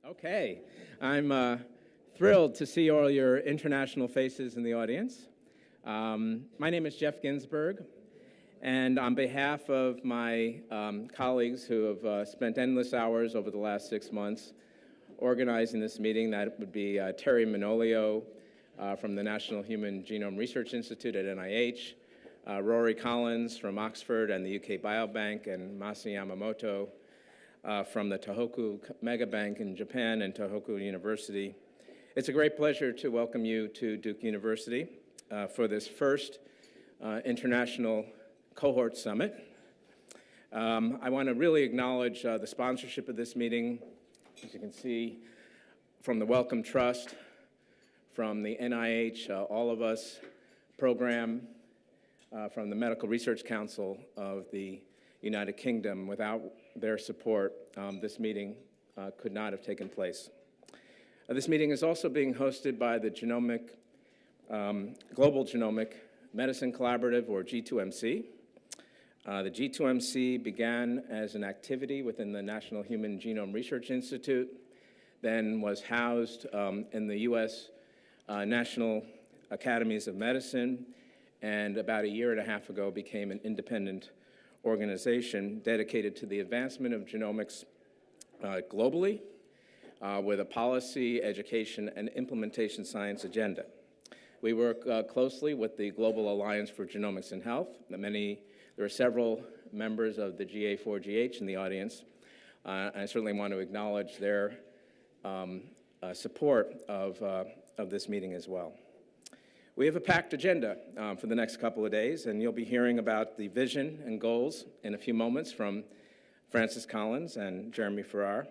Okay, I'm thrilled to see all your international faces in the audience. My name is Geoff Ginsburg, and on behalf of my colleagues who have spent endless hours over the last 6 months organizing this meeting, that would be Teri Manolio from the National Human Genome Research Institute at NIH, Rory Collins from Oxford and the UK Biobank, and Masa Yamamoto from the Tohoku Megabank in Japan and Tohoku University. It's a great pleasure to welcome you to Duke University for this first International Cohort Summit. I want to really acknowledge the sponsorship of this meeting, as you can see, from the Wellcome Trust, from the NIH, All of Us program, from the Medical Research Council of the United Kingdom. Without their support, this meeting could not have taken place. This meeting is also being hosted by the Genomic, Global Genomic Medicine Collaborative, or G2MC. The G2MC began as an activity within the National Human Genome Research Institute, then was housed in the U.S. National Academies of Medicine, and about a year and a half ago became an independent organization dedicated to the advancement of genomics globally with a policy, education, and implementation science agenda. We work closely with the Global Alliance for Genomics and Health. There are several members of the GA4GH in the audience. I certainly want to acknowledge their support of this meeting as well. We have a packed agenda for the next couple of days, and you'll be hearing about the vision and goals in a few moments from Francis Collins and Jeremy Farrar.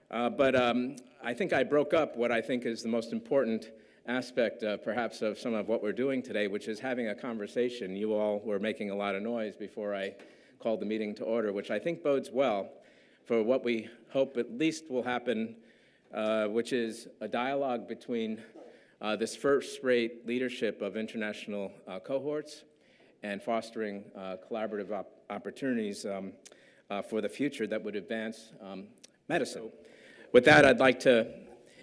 But I think I broke up what I think is the most important aspect, perhaps, of some of what we're doing today, which is having a conversation. You all were making a lot of noise before I called the meeting to order, which I think bodes well for what we hope at least will happen, which is a dialogue between this first-rate leadership of international cohorts and fostering collaborative opportunities for the future that would advance medicine. With that, I'd like to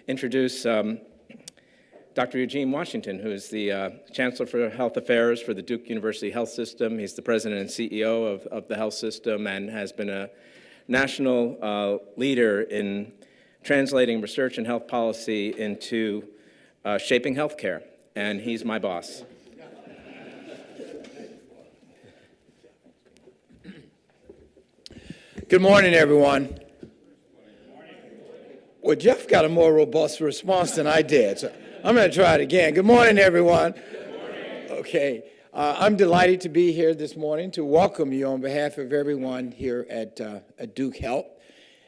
introduce Dr. Eugene Washington, who is the Chancellor for Health Affairs for the Duke University Health System. He's the President and CEO of the health system and has been a national leader in translating research and health policy into shaping healthcare, and he's my boss. Good morning, everyone. Well, Geoff got a more robust response than I did, so I'm going to try it again. Good morning, everyone. Good morning. Okay, I'm delighted to be here this morning to welcome you on behalf of everyone here at Duke Health.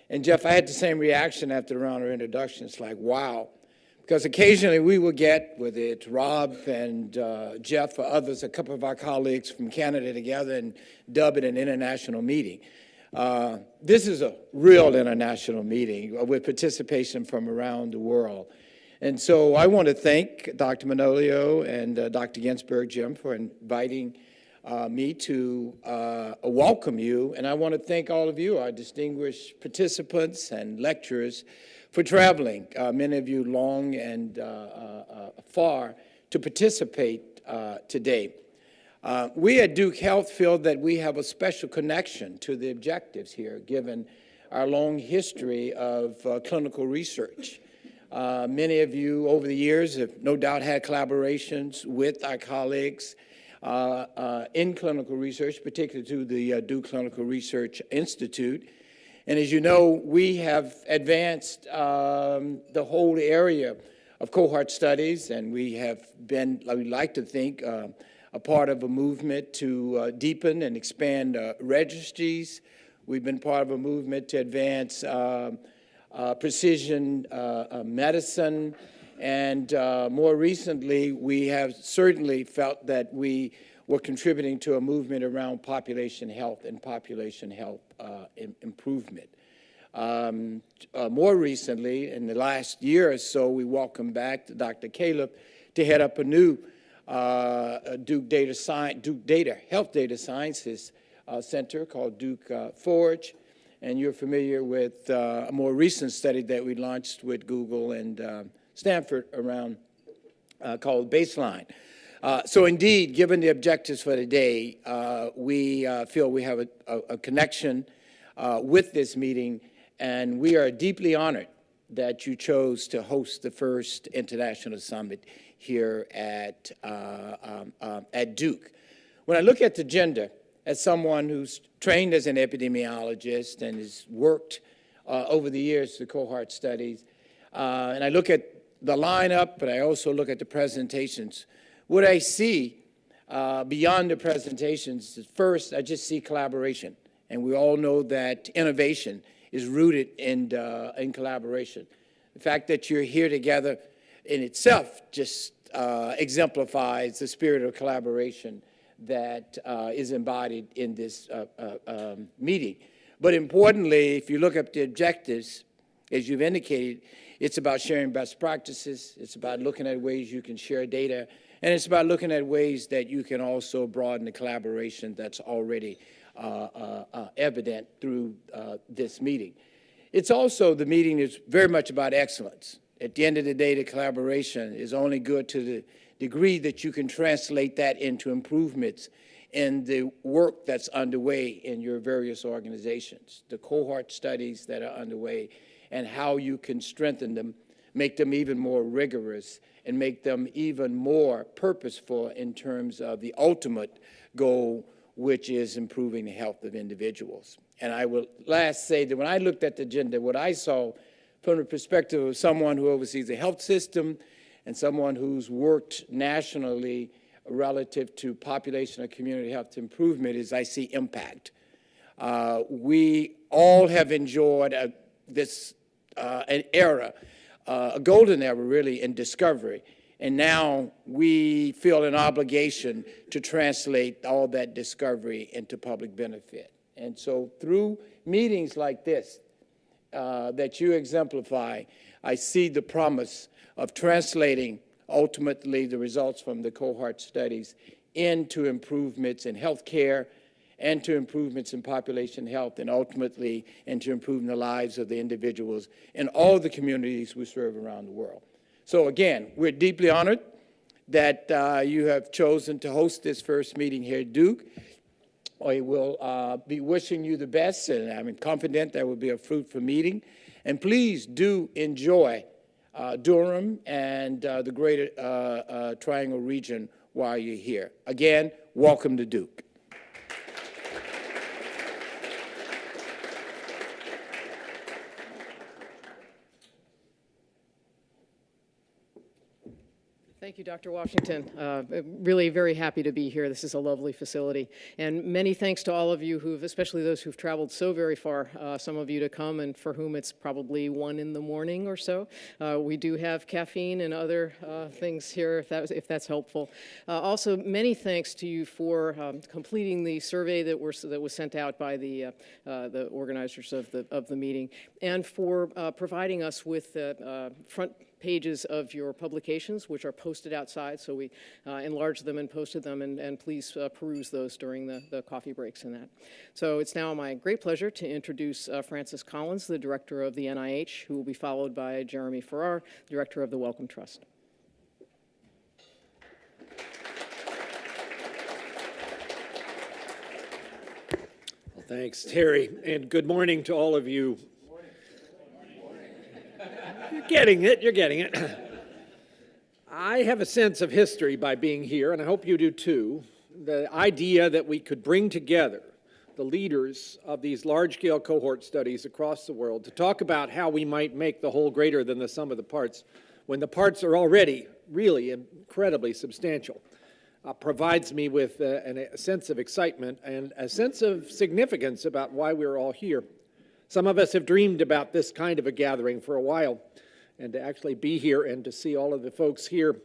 And Geoff, I had the same reaction after the round of introductions, like, wow. Because occasionally we will get, whether it's Rob and Geoff or others, a couple of our colleagues from Canada together and dub it an international meeting. This is a real international meeting with participation from around the world. And so I want to thank Dr. Manolio and Dr. Ginsburg, Jim, for inviting me to welcome you. And I want to thank all of you, our distinguished participants and lecturers, for traveling, many of you long and far, to participate today. We at Duke Health feel that we have a special connection to the objectives here, given our long history of clinical research. Many of you over the years have no doubt had collaborations with our colleagues in clinical research, particularly to the Duke Clinical Research Institute. And as you know, we have advanced the whole area of cohort studies, and we have been, we like to think, a part of a movement to deepen and expand registries. We've been part of a movement to advance precision medicine, and more recently, we have certainly felt that we were contributing to a movement around population health and population health improvement. More recently, in the last year or so, we welcomed back Dr. Caleb to head up a new Duke Health Data Sciences Center called Duke Forge. and you're familiar with a more recent study that we launched with Google and Stanford around called Baseline. So indeed, given the objectives for today, we feel we have a connection with this meeting, and we are deeply honored that you chose to host the first international summit here at Duke. When I look at the agenda, as someone who's trained as an epidemiologist and has worked over the years the cohort studies, and I look at the lineup, but I also look at the presentations, what I see beyond the presentations is, first, I just see collaboration. And we all know that innovation is rooted in collaboration. The fact that you're here together in itself just exemplifies the spirit of collaboration that is embodied in this meeting. But importantly, if you look up the objectives, as you've indicated, it's about sharing best practices. It's about looking at ways you can share data. And it's about looking at ways that you can also broaden the collaboration that's already evident through this meeting. It's also, the meeting is very much about excellence. At the end of the day, the collaboration is only good to the degree that you can translate that into improvements in the work that's underway in your various organizations, the cohort studies that are underway, and how you can strengthen them, make them even more rigorous, and make them even more purposeful in terms of the ultimate goal, which is improving the health of individuals. And I will last say that when I looked at the agenda, what I saw from the perspective of someone who oversees the health system and someone who's worked nationally relative to population and community health improvement is I see impact. We all have enjoyed an era, a golden era really, in discovery. And now we feel an obligation to translate all that discovery into public benefit. And so through meetings like this that you exemplify, I see the promise of translating ultimately the results from the cohort studies into improvements in healthcare and to improvements in population health, and ultimately into improving the lives of the individuals in all the communities we serve around the world. So again, we're deeply honored that you have chosen to host this first meeting here at Duke. I will be wishing you the best, and I'm confident that will be a fruitful meeting. And please do enjoy Durham and the greater Triangle region while you're here. Again, welcome to Duke. Thank you, Dr. Washington. Really very happy to be here. This is a lovely facility. And many thanks to all of you especially those who've traveled so very far, some of you to come and for whom it's probably 1 in the morning or so. We do have caffeine and other things here if that's helpful. Also, many thanks to you for completing the survey that was sent out by the organizers of the meeting, and for providing us with the front pages of your publications, which are posted outside. So we enlarged them and posted them, and please peruse those during the coffee breaks and that. So it's now my great pleasure to introduce Francis Collins, the director of the NIH, who will be followed by Jeremy Farrar, director of the Wellcome Trust. Well, thanks, Terry, and good morning to all of you. You're getting it. I have a sense of history by being here, and I hope you do too. The idea that we could bring together the leaders of these large-scale cohort studies across the world to talk about how we might make the whole greater than the sum of the parts, when the parts are already really incredibly substantial, provides me with a sense of excitement and a sense of significance about why we're all here. Some of us have dreamed about this kind of a gathering for a while, and to actually be here and to see all of the folks here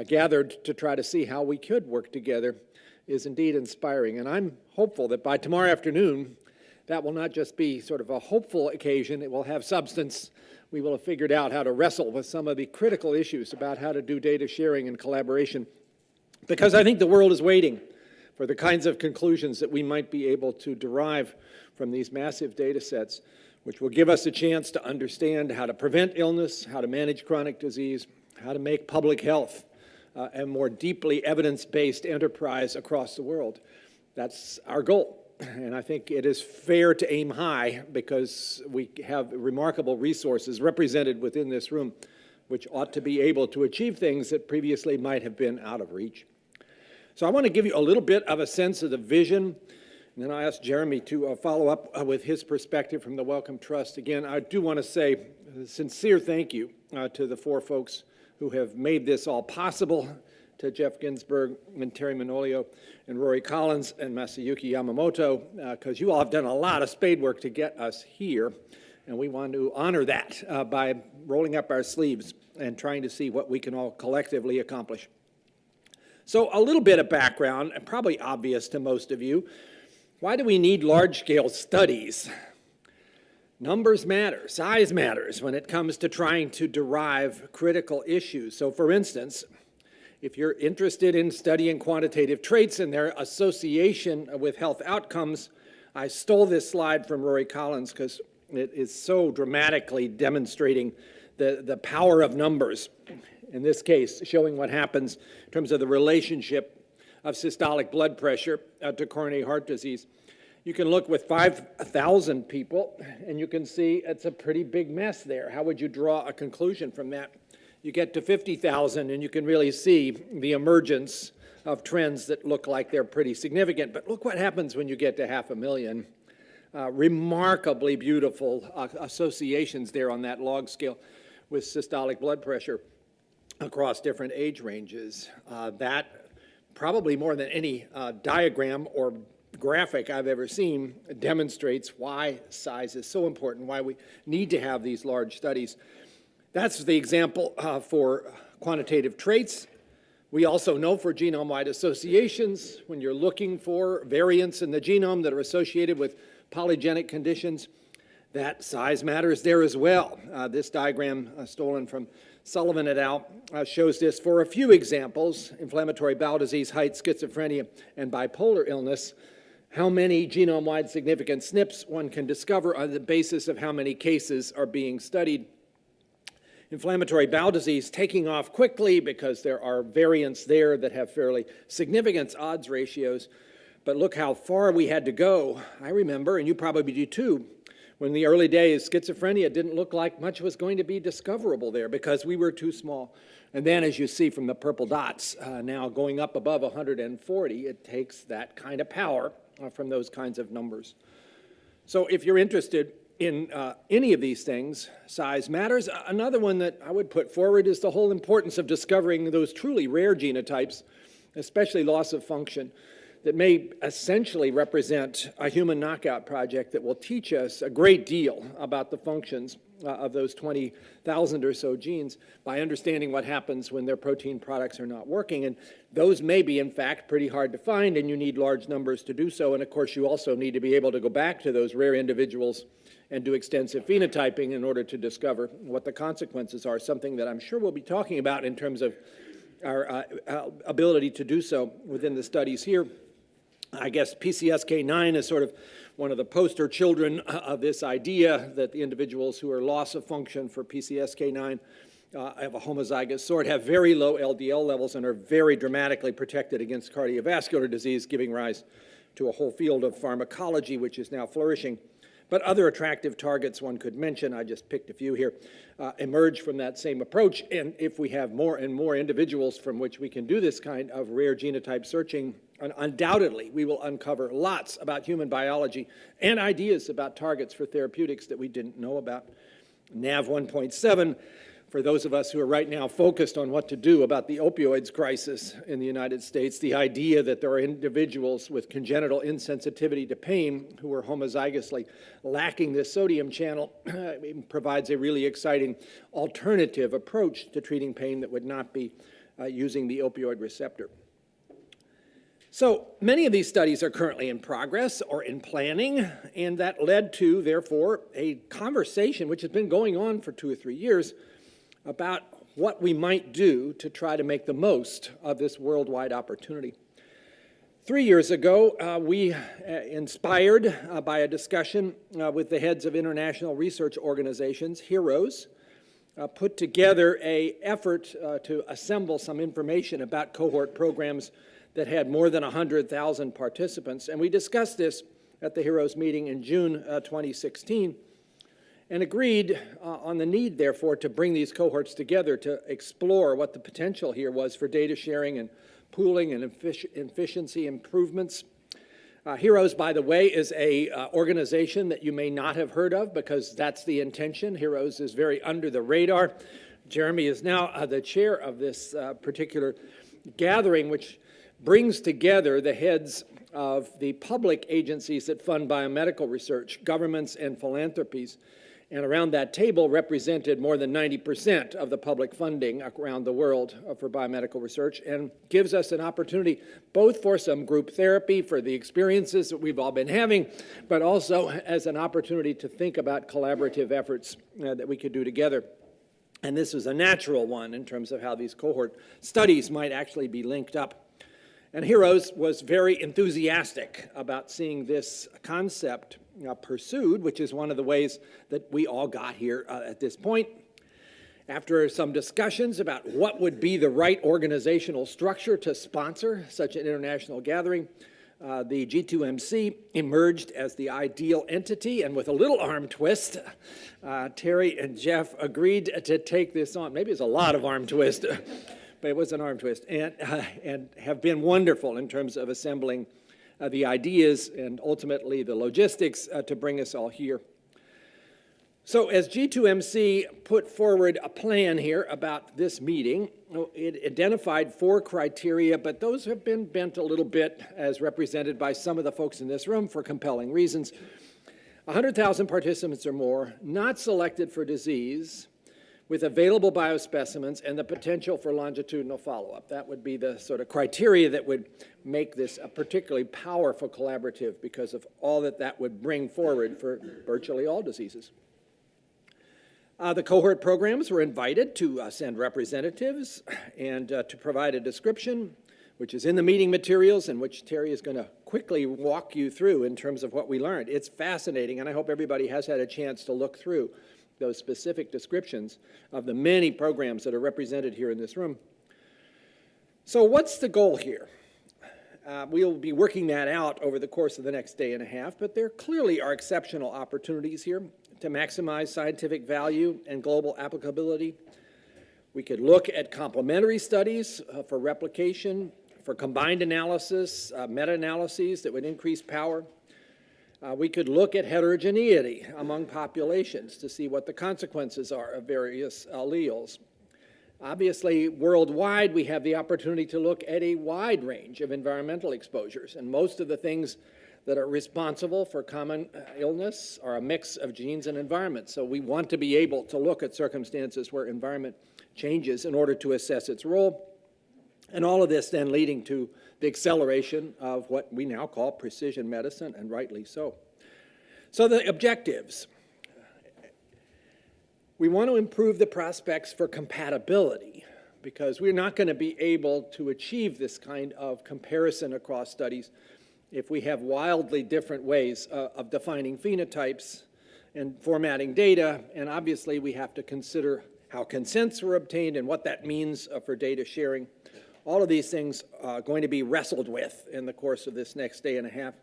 gathered to try to see how we could work together is indeed inspiring. And I'm hopeful that by tomorrow afternoon, that will not just be sort of a hopeful occasion, it will have substance. We will have figured out how to wrestle with some of the critical issues about how to do data sharing and collaboration, because I think the world is waiting for the kinds of conclusions that we might be able to derive from these massive data sets, which will give us a chance to understand how to prevent illness, how to manage chronic disease, how to make public health a more deeply evidence-based enterprise across the world. That's our goal. And I think it is fair to aim high because we have remarkable resources represented within this room, which ought to be able to achieve things that previously might have been out of reach. So I want to give you a little bit of a sense of the vision, and then I ask Jeremy to follow up with his perspective from the Wellcome Trust. Again, I do want to say a sincere thank you to the 4 folks who have made this all possible, to Geoff Ginsburg and Teri Manolio and Rory Collins and Masayuki Yamamoto, because you all have done a lot of spade work to get us here, and we want to honor that by rolling up our sleeves and trying to see what we can all collectively accomplish. So a little bit of background, and probably obvious to most of you. Why do we need large-scale studies? Numbers matter, size matters when it comes to trying to derive critical issues. So for instance, if you're interested in studying quantitative traits and their association with health outcomes, I stole this slide from Rory Collins because it is so dramatically demonstrating the power of numbers. In this case, showing what happens in terms of the relationship of systolic blood pressure to coronary heart disease. You can look with 5,000 people, and you can see it's a pretty big mess there. How would you draw a conclusion from that? You get to 50,000, and you can really see the emergence of trends that look like they're pretty significant. But look what happens when you get to 500,000. Remarkably beautiful associations there on that log scale with systolic blood pressure across different age ranges. That, probably more than any diagram or graphic I've ever seen, demonstrates why size is so important, why we need to have these large studies. That's the example for quantitative traits. We also know for genome-wide associations, when you're looking for variants in the genome that are associated with polygenic conditions, that size matters there as well. This diagram, stolen from Sullivan et al., shows this for a few examples: inflammatory bowel disease, height, schizophrenia, and bipolar illness. How many genome-wide significant SNPs one can discover on the basis of how many cases are being studied. Inflammatory bowel disease taking off quickly because there are variants there that have fairly significant odds ratios. But look how far we had to go. I remember, and you probably do too, when in the early days, schizophrenia didn't look like much was going to be discoverable there because we were too small. And then, as you see from the purple dots, now going up above 140, it takes that kind of power from those kinds of numbers. So if you're interested in any of these things, size matters. Another one that I would put forward is the whole importance of discovering those truly rare genotypes, especially loss of function, that may essentially represent a human knockout project that will teach us a great deal about the functions of those 20,000 or so genes by understanding what happens when their protein products are not working. And those may be, in fact, pretty hard to find, and you need large numbers to do so. And of course, you also need to be able to go back to those rare individuals and do extensive phenotyping in order to discover what the consequences are, something that I'm sure we'll be talking about in terms of our ability to do so within the studies here. I guess PCSK9 is sort of one of the poster children of this idea that the individuals who are loss of function for PCSK9 of a homozygous sort have very low LDL levels and are very dramatically protected against cardiovascular disease, giving rise to a whole field of pharmacology which is now flourishing. But other attractive targets one could mention, I just picked a few here, emerge from that same approach. And if we have more and more individuals from which we can do this kind of rare genotype searching, undoubtedly we will uncover lots about human biology and ideas about targets for therapeutics that we didn't know about. NAV 1.7, for those of us who are right now focused on what to do about the opioids crisis in the United States, the idea that there are individuals with congenital insensitivity to pain who are homozygously lacking this sodium channel provides a really exciting alternative approach to treating pain that would not be using the opioid receptor. So many of these studies are currently in progress or in planning, and that led to, therefore, a conversation which has been going on for 2 or 3 years about what we might do to try to make the most of this worldwide opportunity. 3 years ago, we, inspired by a discussion with the heads of international research organizations, HEROES, put together an effort to assemble some information about cohort programs that had more than 100,000 participants. And we discussed this at the HEROES meeting in June 2016 and agreed on the need, therefore, to bring these cohorts together to explore what the potential here was for data sharing and pooling and efficiency improvements. HEROES, by the way, is a organization that you may not have heard of because that's the intention. HEROES is very under the radar. Jeremy is now the chair of this particular gathering, which brings together the heads of the public agencies that fund biomedical research, governments and philanthropies. And around that table represented more than 90% of the public funding around the world for biomedical research, and gives us an opportunity both for some group therapy for the experiences that we've all been having, but also as an opportunity to think about collaborative efforts that we could do together. And this was a natural one in terms of how these cohort studies might actually be linked up. And HEROES was very enthusiastic about seeing this concept pursued, which is one of the ways that we all got here at this point. After some discussions about what would be the right organizational structure to sponsor such an international gathering, the G2MC emerged as the ideal entity, and with a little arm twist, Teri and Geoff agreed to take this on. Maybe it's a lot of arm twist, but it was an arm twist, and have been wonderful in terms of assembling the ideas and ultimately the logistics to bring us all here. So as G2MC put forward a plan here about this meeting, it identified 4 criteria, but those have been bent a little bit as represented by some of the folks in this room for compelling reasons. 100,000 participants or more, not selected for disease, with available biospecimens and the potential for longitudinal follow-up. That would be the sort of criteria that would make this a particularly powerful collaborative because of all that that would bring forward for virtually all diseases. The cohort programs were invited to send representatives and to provide a description, which is in the meeting materials and which Teri is going to quickly walk you through in terms of what we learned. It's fascinating, and I hope everybody has had a chance to look through those specific descriptions of the many programs that are represented here in this room. So what's the goal here? We'll be working that out over the course of the next day and a half, but there clearly are exceptional opportunities here to maximize scientific value and global applicability. We could look at complementary studies for replication, for combined analysis, meta-analyses that would increase power. We could look at heterogeneity among populations to see what the consequences are of various alleles. Obviously, worldwide, we have the opportunity to look at a wide range of environmental exposures, and most of the things that are responsible for common illness are a mix of genes and environment. So we want to be able to look at circumstances where environment changes in order to assess its role, and all of this then leading to the acceleration of what we now call precision medicine, and rightly so. So the objectives. We want to improve the prospects for compatibility because we're not going to be able to achieve this kind of comparison across studies if we have wildly different ways of defining phenotypes and formatting data, and obviously we have to consider how consents were obtained and what that means for data sharing. All of these things are going to be wrestled with in the course of this next day and a half.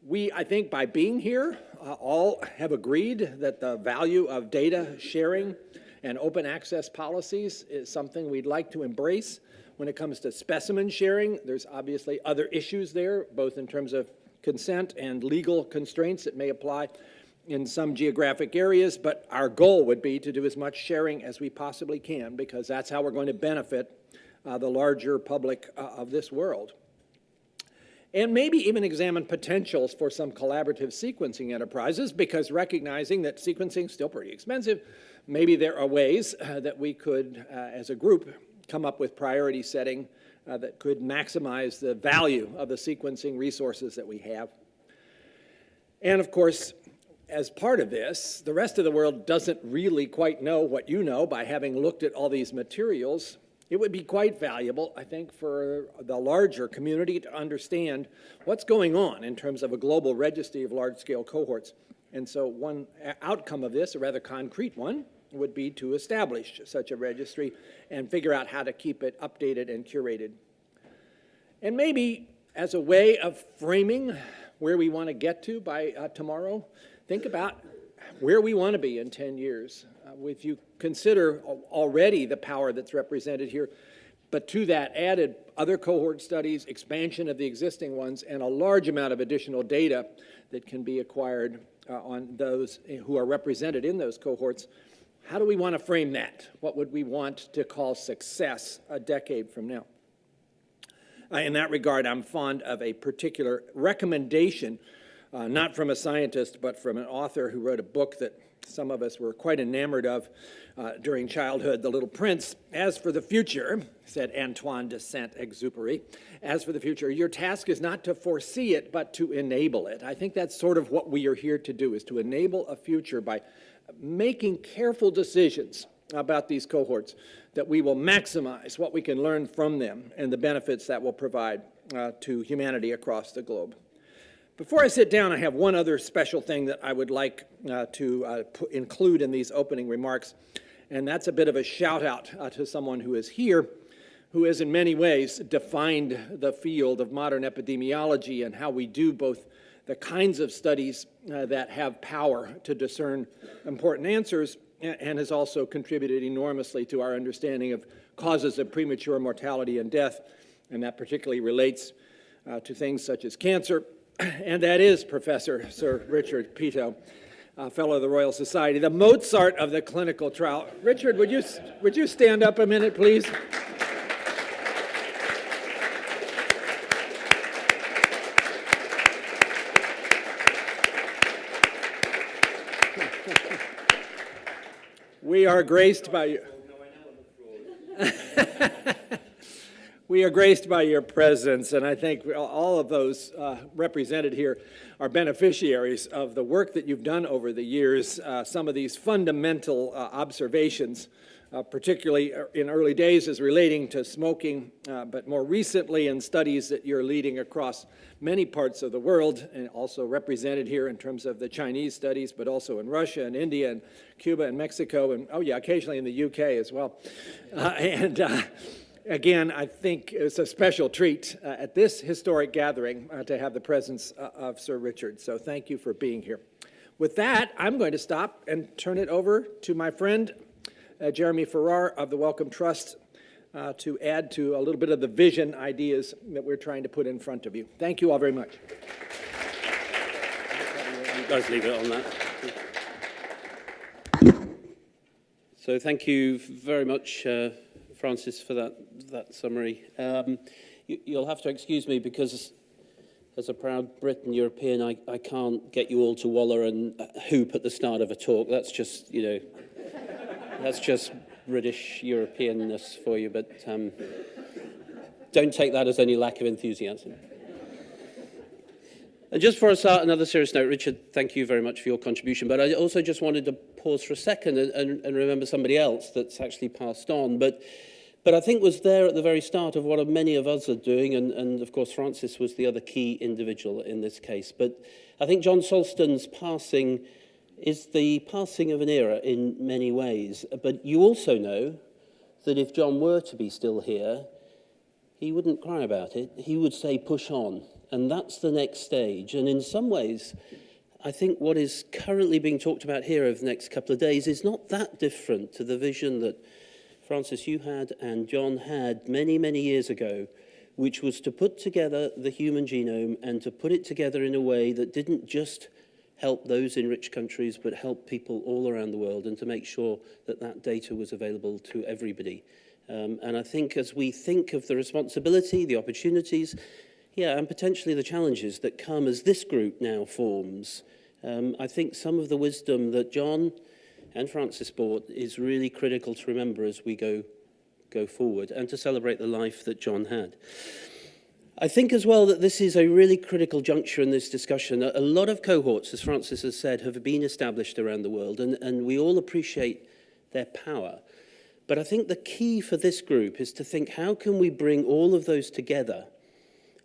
We, I think, by being here, all have agreed that the value of data sharing and open access policies is something we'd like to embrace. When it comes to specimen sharing, there's obviously other issues there, both in terms of consent and legal constraints that may apply in some geographic areas, but our goal would be to do as much sharing as we possibly can because that's how we're going to benefit the larger public of this world. And maybe even examine potentials for some collaborative sequencing enterprises because recognizing that sequencing is still pretty expensive, maybe there are ways that we could, as a group, come up with priority setting that could maximize the value of the sequencing resources that we have. And of course, as part of this, the rest of the world doesn't really quite know what you know by having looked at all these materials. It would be quite valuable, I think, for the larger community to understand what's going on in terms of a global registry of large-scale cohorts. And so one outcome of this, a rather concrete one, would be to establish such a registry and figure out how to keep it updated and curated. And maybe as a way of framing where we want to get to by tomorrow, think about where we want to be in 10 years. If you consider already the power that's represented here, but to that added other cohort studies, expansion of the existing ones, and a large amount of additional data that can be acquired on those who are represented in those cohorts, how do we want to frame that? What would we want to call success a decade from now? In that regard, I'm fond of a particular recommendation, not from a scientist, but from an author who wrote a book that some of us were quite enamored of during childhood, The Little Prince. As for the future, said Antoine de Saint-Exupéry, as for the future, your task is not to foresee it, but to enable it. I think that's sort of what we are here to do, is to enable a future by making careful decisions about these cohorts that we will maximize what we can learn from them and the benefits that will provide to humanity across the globe. Before I sit down, I have one other special thing that I would like to include in these opening remarks, and that's a bit of a shout out to someone who is here, who has in many ways defined the field of modern epidemiology and how we do both the kinds of studies that have power to discern important answers, and has also contributed enormously to our understanding of causes of premature mortality and death, and that particularly relates to things such as cancer. And that is Professor Sir Richard Peto, Fellow of the Royal Society, the Mozart of the clinical trial. Richard, would you stand up a minute, please? We are graced by you. We are graced by your presence, and I think all of those represented here are beneficiaries of the work that you've done over the years. Some of these fundamental observations, particularly in early days as relating to smoking, but more recently in studies that you're leading across many parts of the world, and also represented here in terms of the Chinese studies, but also in Russia and India and Cuba and Mexico, and occasionally in the UK as well. Again, I think it's a special treat at this historic gathering to have the presence of Sir Richard. So thank you for being here. With that, I'm going to stop and turn it over to my friend, Jeremy Farrar of the Wellcome Trust, to add to a little bit of the vision ideas that we're trying to put in front of you. Thank you all very much. You guys leave it on that. So thank you very much, Francis, for that summary. You'll have to excuse me because as a proud Brit and European, I can't get you all to waller and hoop at the start of a talk. That's just, that's just British Europeanness for you, but don't take that as any lack of enthusiasm. And just for a start, another serious note, Richard, thank you very much for your contribution, but I also just wanted to pause for a second and remember somebody else that's actually passed on, but I think was there at the very start of what many of us are doing, and of course Francis was the other key individual in this case. But I think John Solston's passing is the passing of an era in many ways. But you also know that if John were to be still here, he wouldn't cry about it. He would say, push on. And that's the next stage. And in some ways, I think what is currently being talked about here over the next couple of days is not that different to the vision that Francis, you had and John had many, many years ago, which was to put together the human genome and to put it together in a way that didn't just help those in rich countries, but help people all around the world, and to make sure that that data was available to everybody. And I think as we think of the responsibility, the opportunities, and potentially the challenges that come as this group now forms, I think some of the wisdom that John and Francis brought is really critical to remember as we go forward and to celebrate the life that John had. I think as well that this is a really critical juncture in this discussion. A lot of cohorts, as Francis has said, have been established around the world, and we all appreciate their power. But I think the key for this group is to think, how can we bring all of those together,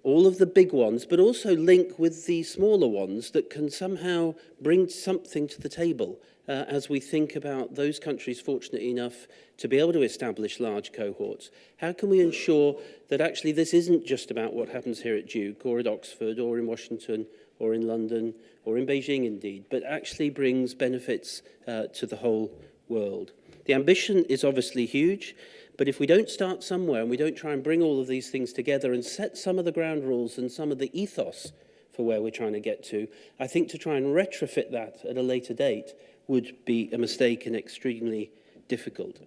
all of the big ones, but also link with the smaller ones that can somehow bring something to the table as we think about those countries fortunate enough to be able to establish large cohorts. How can we ensure that actually this isn't just about what happens here at Duke or at Oxford or in Washington or in London or in Beijing indeed, but actually brings benefits to the whole world? The ambition is obviously huge, but if we don't start somewhere and we don't try and bring all of these things together and set some of the ground rules and some of the ethos for where we're trying to get to, I think to try and retrofit that at a later date would be a mistake and extremely difficult.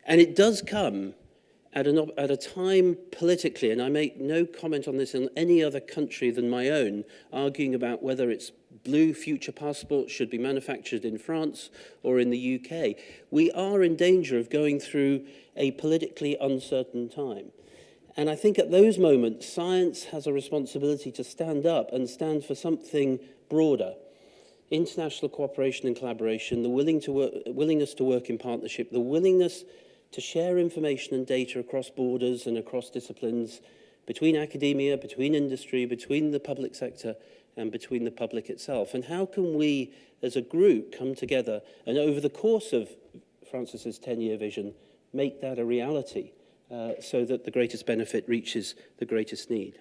And it does come at a time politically, and I make no comment on this in any other country than my own, arguing about whether it's blue future passports should be manufactured in France or in the UK. We are in danger of going through a politically uncertain time. And I think at those moments, science has a responsibility to stand up and stand for something broader. International cooperation and collaboration, the willingness to work in partnership, the willingness to share information and data across borders and across disciplines, between academia, between industry, between the public sector, and between the public itself. And how can we, as a group, come together and over the course of Francis's 10-year vision, make that a reality so that the greatest benefit reaches the greatest need?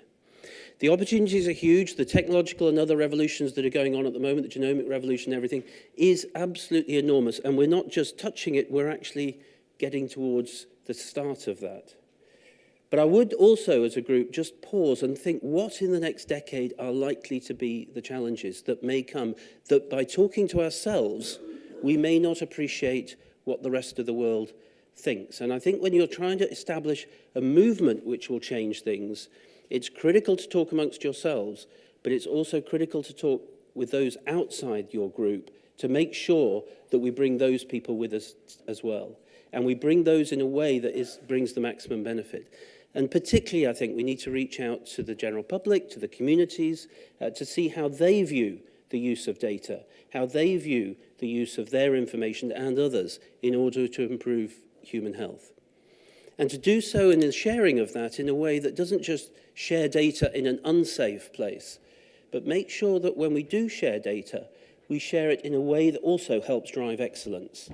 The opportunities are huge. The technological and other revolutions that are going on at the moment, the genomic revolution, everything, is absolutely enormous. And we're not just touching it, we're actually getting towards the start of that. But I would also, as a group, just pause and think what in the next decade are likely to be the challenges that may come, that by talking to ourselves, we may not appreciate what the rest of the world thinks. And I think when you're trying to establish a movement which will change things, it's critical to talk amongst yourselves, but it's also critical to talk with those outside your group to make sure that we bring those people with us as well. And we bring those in a way that brings the maximum benefit. And particularly, I think we need to reach out to the general public, to the communities, to see how they view the use of data, how they view the use of their information and others in order to improve human health. And to do so in the sharing of that in a way that doesn't just share data in an unsafe place, but make sure that when we do share data, we share it in a way that also helps drive excellence.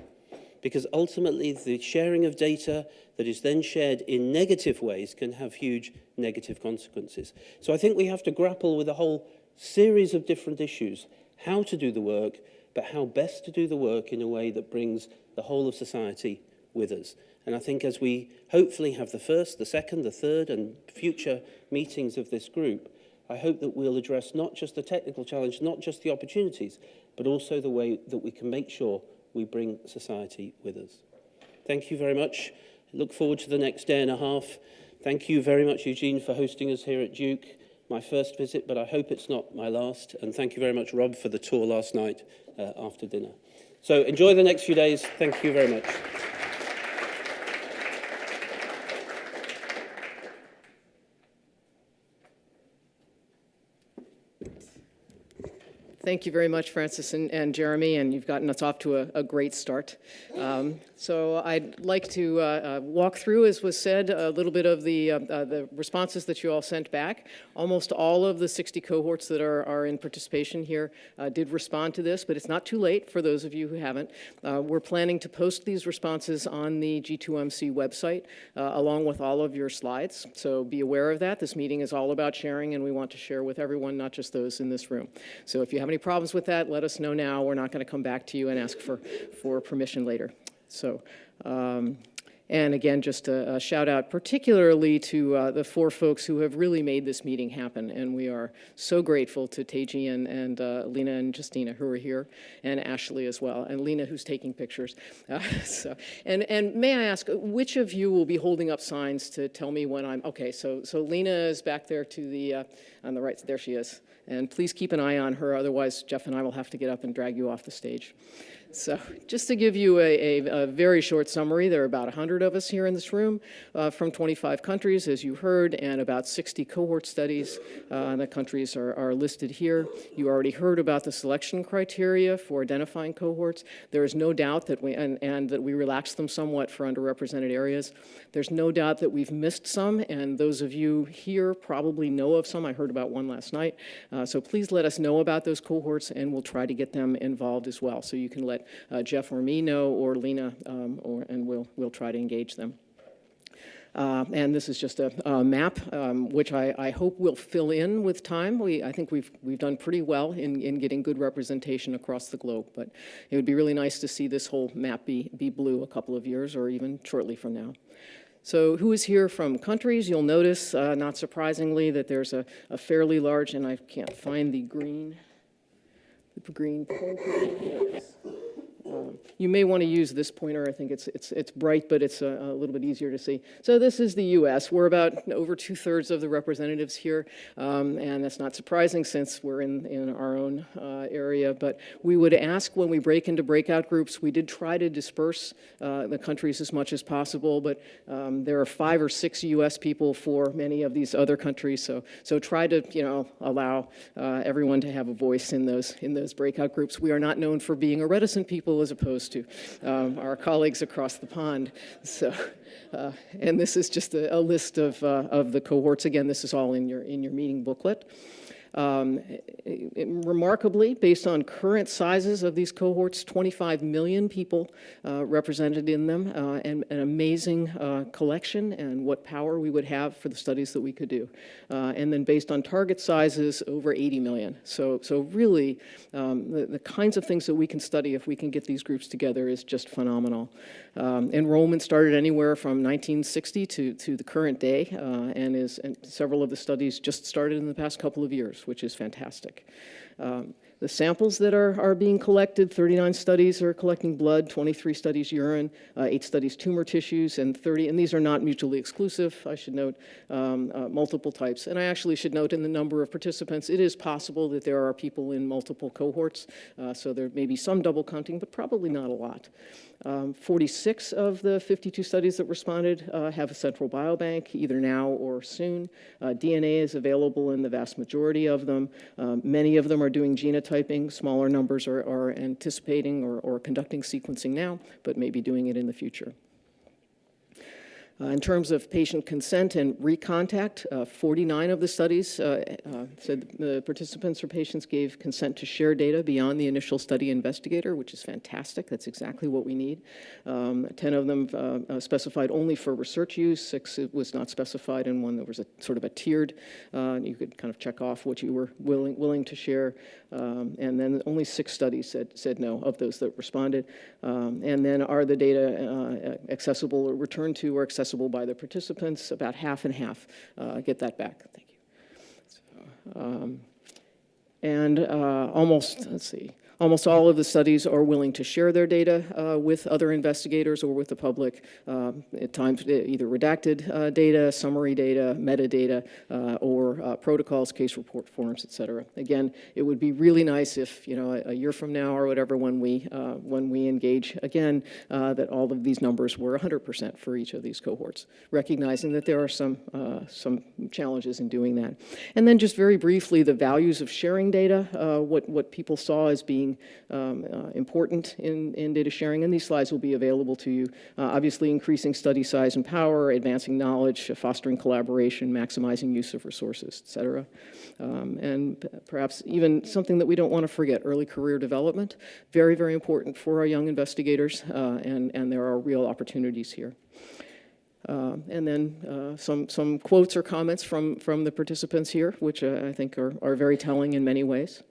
Because ultimately, the sharing of data that is then shared in negative ways can have huge negative consequences. So I think we have to grapple with a whole series of different issues, how to do the work, but how best to do the work in a way that brings the whole of society with us. And I think as we hopefully have the first, the second, the third, and future meetings of this group, I hope that we'll address not just the technical challenge, not just the opportunities, but also the way that we can make sure we bring society with us. Thank you very much. Look forward to the next day and a half. Thank you very much, Eugene, for hosting us here at Duke. My first visit, but I hope it's not my last. And thank you very much, Rob, for the tour last night after dinner. So enjoy the next few days. Thank you very much. Thank you very much, Francis and Jeremy, and you've gotten us off to a great start. So I'd like to walk through, as was said, a little bit of the responses that you all sent back. Almost all of the 60 cohorts that are in participation here did respond to this, but it's not too late for those of you who haven't. We're planning to post these responses on the G2MC website along with all of your slides, so be aware of that. This meeting is all about sharing, and we want to share with everyone, not just those in this room. So if you have any problems with that, let us know now. We're not going to come back to you and ask for permission later. So, and again, just a shout out particularly to the 4 folks who have really made this meeting happen. And we are so grateful to Teji and Lena and Justina who are here, and Ashley as well, and Lena who's taking pictures. And may I ask, which of you will be holding up signs to tell me when I'm, okay, so Lena is back there to the, on the right, there she is. And please keep an eye on her, otherwise Jeff and I will have to get up and drag you off the stage. So just to give you a very short summary, there are about 100 of us here in this room from 25 countries, as you heard, and about 60 cohort studies. The countries are listed here. You already heard about the selection criteria for identifying cohorts. There is no doubt that that we relaxed them somewhat for underrepresented areas. There's no doubt that we've missed some, and those of you here probably know of some. I heard about one last night. So please let us know about those cohorts, and we'll try to get them involved as well. So you can let Geoff or me know, or Lena, and we'll try to engage them. And this is just a map, which I hope will fill in with time. I think we've done pretty well in getting good representation across the globe, but it would be really nice to see this whole map be blue a couple of years or even shortly from now. So who is here from countries? You'll notice, not surprisingly, that there's a fairly large, and I can't find the green pointer. There it is. You may want to use this pointer. I think it's bright, but it's a little bit easier to see. So this is the U.S. We're about over 2/3 of the representatives here, and that's not surprising since we're in our own area. But we would ask when we break into breakout groups. We did try to disperse the countries as much as possible, but there are 5 or 6 U.S. people for many of these other countries. So try to allow everyone to have a voice in those breakout groups. We are not known for being a reticent people, as opposed to our colleagues across the pond. So, and this is just a list of the cohorts. Again, this is all in your meeting booklet. Remarkably, based on current sizes of these cohorts, 25 million people represented in them, and an amazing collection and what power we would have for the studies that we could do. And then based on target sizes, over 80 million. So really, the kinds of things that we can study if we can get these groups together is just phenomenal. Enrollment started anywhere from 1960 to the current day, and several of the studies just started in the past couple of years, which is fantastic. The samples that are being collected, 39 studies are collecting blood, 23 studies urine, 8 studies tumor tissues, and 30, and these are not mutually exclusive, I should note, multiple types. And I actually should note in the number of participants, it is possible that there are people in multiple cohorts, so there may be some double counting, but probably not a lot. 46 of the 52 studies that responded have a central biobank, either now or soon. DNA is available in the vast majority of them. Many of them are doing genotyping. Smaller numbers are anticipating or conducting sequencing now, but maybe doing it in the future. In terms of patient consent and recontact, 49 of the studies said the participants or patients gave consent to share data beyond the initial study investigator, which is fantastic. That's exactly what we need. 10 of them specified only for research use. 6 was not specified, and one that was a sort of a tiered. You could kind of check off what you were willing to share. And then only 6 studies said no of those that responded. And then are the data accessible or returned to or accessible by the participants? About half and half. Get that back. Thank you. So, almost all of the studies are willing to share their data with other investigators or with the public, at times either redacted data, summary data, metadata, or protocols, case report forms, et cetera. Again, it would be really nice if, a year from now or whatever, when we engage again, that all of these numbers were 100% for each of these cohorts, recognizing that there are some challenges in doing that. And then just very briefly, the values of sharing data, what people saw as being important in data sharing, and these slides will be available to you. Obviously, increasing study size and power, advancing knowledge, fostering collaboration, maximizing use of resources, et cetera. And perhaps even something that we don't want to forget, early career development, very, very important for our young investigators, and there are real opportunities here. And then some quotes or comments from the participants here, which I think are very telling in many ways.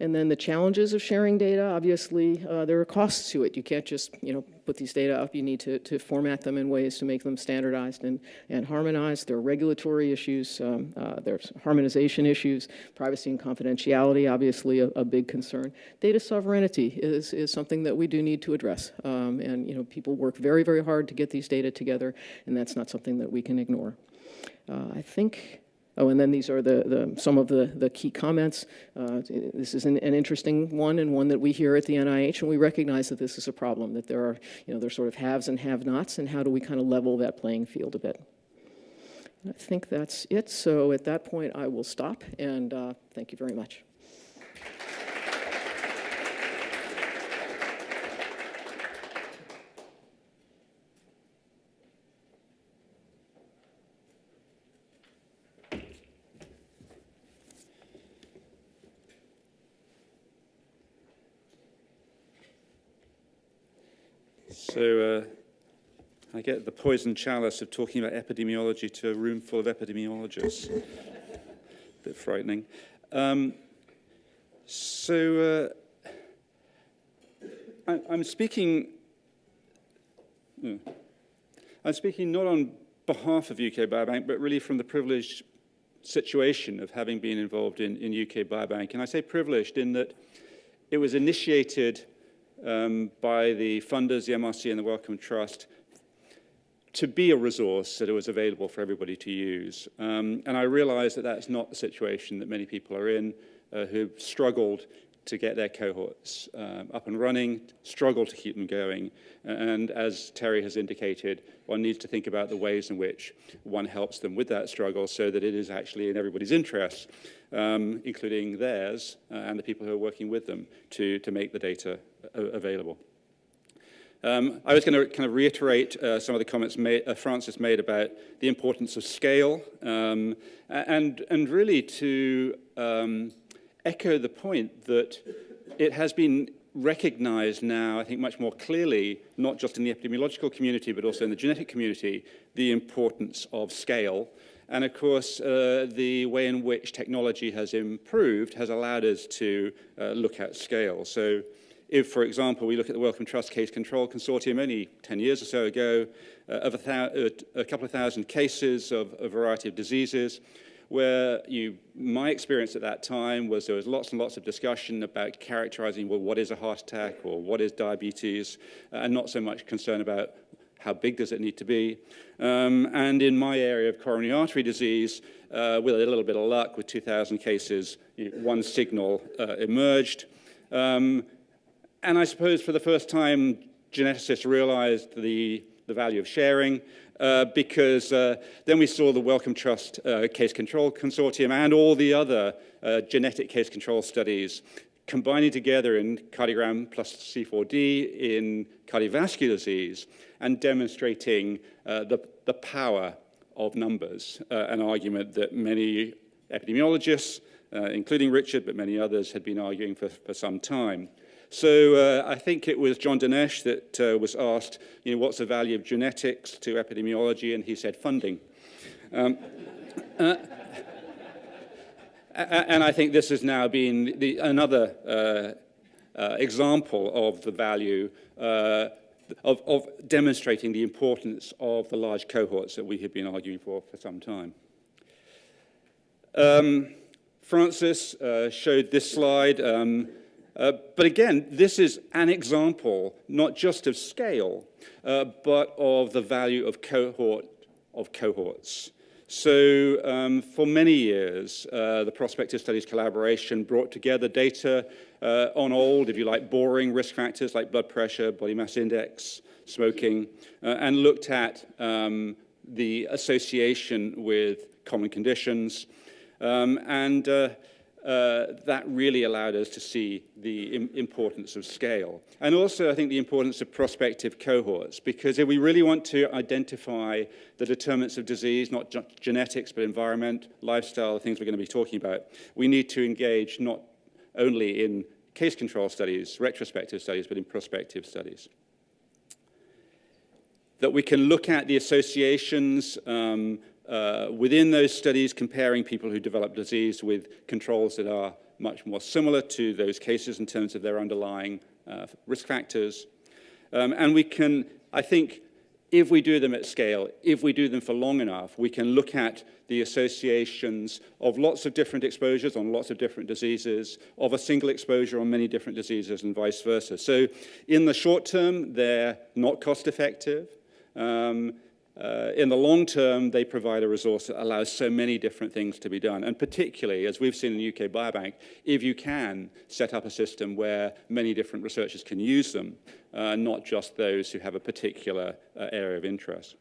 And then the challenges of sharing data, obviously, there are costs to it. You can't just, put these data up. You need to format them in ways to make them standardized and harmonized. There are regulatory issues. There's harmonization issues. Privacy and confidentiality, obviously, a big concern. Data sovereignty is something that we do need to address. And, people work very, very hard to get these data together, and that's not something that we can ignore. I think Oh, and then these are some of the key comments. This is an interesting one, and one that we hear at the NIH, and we recognize that this is a problem, that there are, there's sort of haves and have-nots, and how do we kind of level that playing field a bit. I think that's it. So at that point, I will stop, and thank you very much. So I get the poison chalice of talking about epidemiology to a room full of epidemiologists. A bit frightening. I'm speaking not on behalf of UK Biobank, but really from the privileged situation of having been involved in UK Biobank. And I say privileged in that it was initiated by the funders, the MRC and the Wellcome Trust, to be a resource that it was available for everybody to use. And I realize that that's not the situation that many people are in who've struggled to get their cohorts up and running, struggle to keep them going. And as Teri has indicated, one needs to think about the ways in which one helps them with that struggle so that it is actually in everybody's interest, including theirs and the people who are working with them to make the data available. I was going to kind of reiterate some of the comments Francis made about the importance of scale and really to echo the point that it has been recognized now, I think, much more clearly, not just in the epidemiological community, but also in the genetic community, the importance of scale. And of course, the way in which technology has improved has allowed us to look at scale. So if, for example, we look at the Wellcome Trust Case Control Consortium only 10 years or so ago, of a couple of thousand cases of a variety of diseases, where my experience at that time was there was lots and lots of discussion about characterizing, well, what is a heart attack or what is diabetes, and not so much concern about how big does it need to be. And in my area of coronary artery disease, with a little bit of luck, with 2,000 cases, one signal emerged. And I suppose for the first time, geneticists realized the value of sharing, because then we saw the Wellcome Trust Case Control Consortium and all the other genetic case control studies combining together in cardiogram plus C4D in cardiovascular disease and demonstrating the power of numbers, an argument that many epidemiologists, including Richard, but many others, had been arguing for some time. So I think it was John Dinesh that was asked, what's the value of genetics to epidemiology? And he said funding. And I think this has now been another example of the value of demonstrating the importance of the large cohorts that we have been arguing for some time. Francis showed this slide. But again, this is an example, not just of scale, but of the value of cohorts. So for many years, the Prospective Studies Collaboration brought together data on old, if you like, boring risk factors like blood pressure, body mass index, smoking, and looked at the association with common conditions. That really allowed us to see the importance of scale. And also, I think, the importance of prospective cohorts, because if we really want to identify the determinants of disease, not just genetics, but environment, lifestyle, the things we're going to be talking about, we need to engage not only in case control studies, retrospective studies, but in prospective studies. That we can look at the associations within those studies, comparing people who develop disease with controls that are much more similar to those cases in terms of their underlying risk factors. And we can, I think, if we do them at scale, if we do them for long enough, we can look at the associations of lots of different exposures on lots of different diseases, of a single exposure on many different diseases, and vice versa. So in the short term, they're not cost effective. In the long term, they provide a resource that allows so many different things to be done. And particularly, as we've seen in the UK Biobank, if you can set up a system where many different researchers can use them, not just those who have a particular area of interest.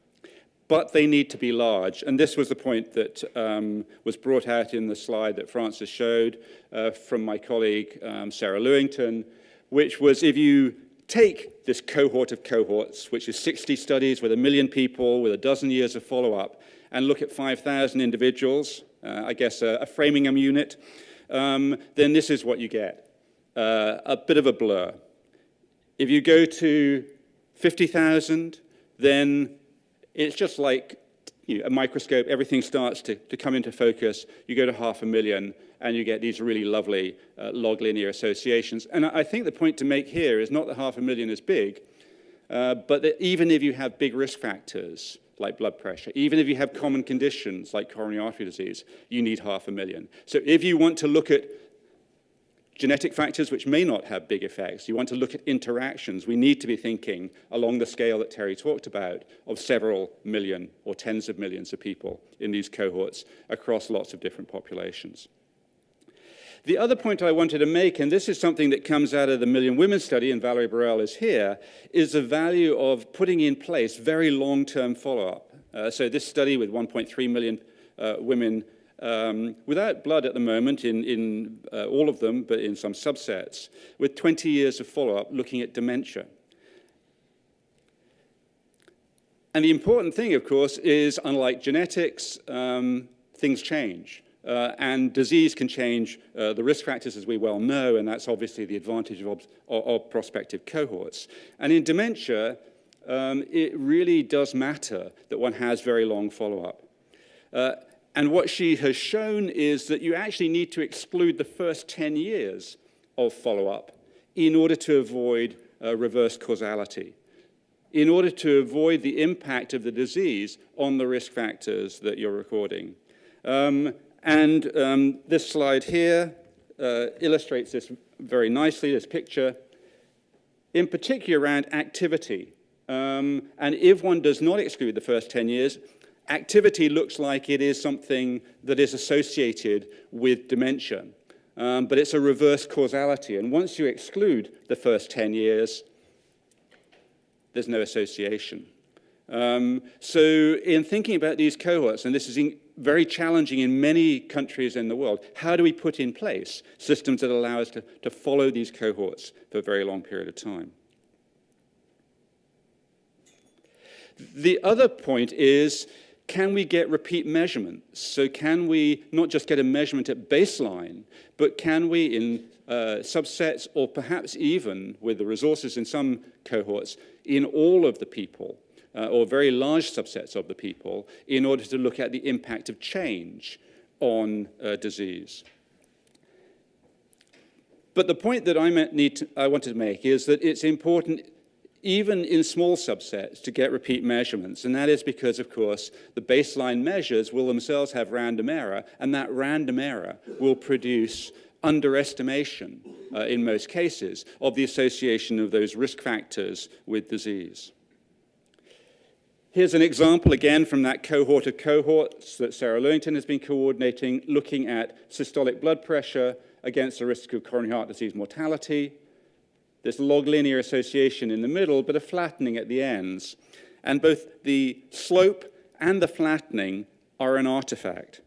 But they need to be large. And this was the point that was brought out in the slide that Francis showed from my colleague, Sarah Lewington, which was if you take this cohort of cohorts, which is 60 studies with 1 million people with a dozen years of follow-up, and look at 5,000 individuals, I guess a Framingham unit, then this is what you get, a bit of a blur. If you go to 50,000, then it's just like a microscope. Everything starts to come into focus. You go to 500,000, and you get these really lovely log linear associations. And I think the point to make here is not that 500,000 is big, but that even if you have big risk factors like blood pressure, even if you have common conditions like coronary artery disease, you need 500,000. So if you want to look at genetic factors which may not have big effects, you want to look at interactions, we need to be thinking along the scale that Teri talked about of several million or tens of millions of people in these cohorts across lots of different populations. The other point I wanted to make, and this is something that comes out of the Million Women study, and Valerie Burrell is here, is the value of putting in place very long-term follow-up. So this study with 1.3 million women without blood at the moment in all of them, but in some subsets, with 20 years of follow-up looking at dementia. And the important thing, of course, is unlike genetics, things change. And disease can change the risk factors, as we well know, and that's obviously the advantage of prospective cohorts. And in dementia, it really does matter that one has very long follow-up. And what she has shown is that you actually need to exclude the first 10 years of follow-up in order to avoid reverse causality, in order to avoid the impact of the disease on the risk factors that you're recording. This slide here illustrates this very nicely, this picture, in particular around activity. And if one does not exclude the first 10 years, activity looks like it is something that is associated with dementia, but it's a reverse causality. And once you exclude the first 10 years, there's no association. So in thinking about these cohorts, and this is very challenging in many countries in the world, how do we put in place systems that allow us to follow these cohorts for a very long period of time? The other point is, can we get repeat measurements? So can we not just get a measurement at baseline, but can we in subsets, or perhaps even with the resources in some cohorts, in all of the people, or very large subsets of the people, in order to look at the impact of change on disease? But the point that I wanted to make is that it's important, even in small subsets, to get repeat measurements. And that is because, of course, the baseline measures will themselves have random error, and that random error will produce underestimation, in most cases, of the association of those risk factors with disease. Here's an example, again, from that cohort of cohorts that Sarah Lewington has been coordinating, looking at systolic blood pressure against the risk of coronary heart disease mortality. This log linear association in the middle, but a flattening at the ends. And both the slope and the flattening are an artifact.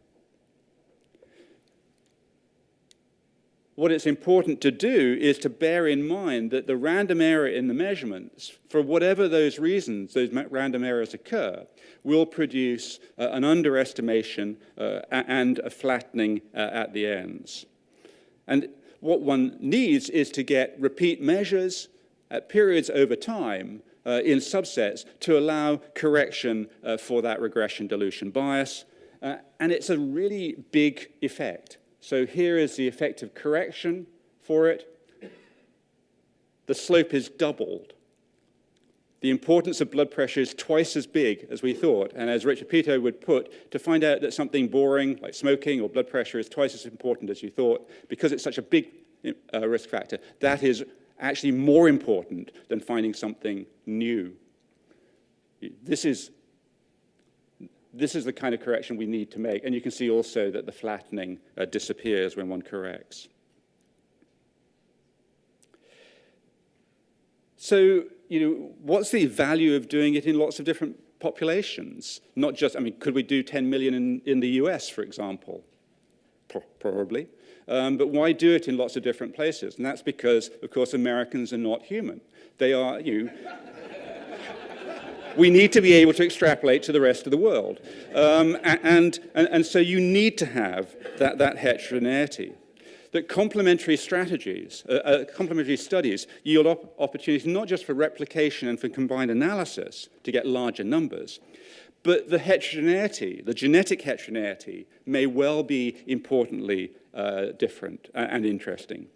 What it's important to do is to bear in mind that the random error in the measurements, for whatever those reasons those random errors occur, will produce an underestimation and a flattening at the ends. And what one needs is to get repeat measures at periods over time in subsets to allow correction for that regression dilution bias. And it's a really big effect. So here is the effect of correction for it. The slope is doubled. The importance of blood pressure is twice as big as we thought. And as Richard Peto would put, to find out that something boring, like smoking or blood pressure, is twice as important as you thought, because it's such a big risk factor, that is actually more important than finding something new. This is this is the kind of correction we need to make. And you can see also that the flattening disappears when one corrects. So, what's the value of doing it in lots of different populations? Not just, could we do 10 million in the US, for example? Probably. But why do it in lots of different places? And that's because, of course, Americans are not human. They are, we need to be able to extrapolate to the rest of the world. And so you need to have that heterogeneity. That complementary strategies, complementary studies yield opportunities not just for replication and for combined analysis to get larger numbers, but the heterogeneity, the genetic heterogeneity, may well be importantly different and interesting.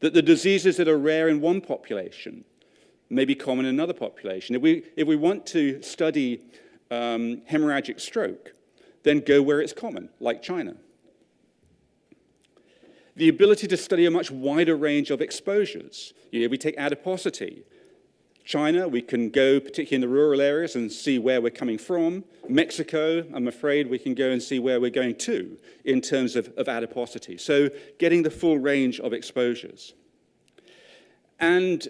That the diseases that are rare in one population may be common in another population. If we want to study hemorrhagic stroke, then go where it's common, like China. The ability to study a much wider range of exposures. If we take adiposity, China, we can go particularly in the rural areas and see where we're coming from. Mexico, I'm afraid we can go and see where we're going to in terms of adiposity. So getting the full range of exposures. And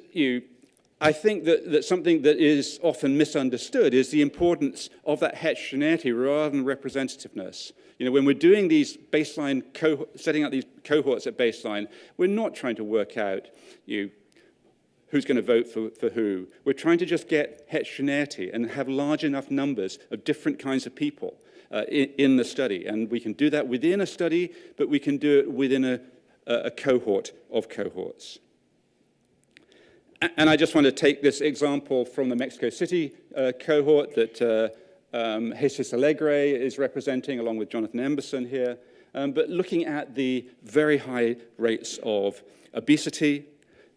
I think that something that is often misunderstood is the importance of that heterogeneity rather than representativeness. When we're doing these baseline, setting out these cohorts at baseline, we're not trying to work out who's going to vote for who. We're trying to just get heterogeneity and have large enough numbers of different kinds of people in the study. And we can do that within a study, but we can do it within a cohort of cohorts. And I just want to take this example from the Mexico City cohort that Jesus Alegre is representing, along with Jonathan Emberson here, but looking at the very high rates of obesity,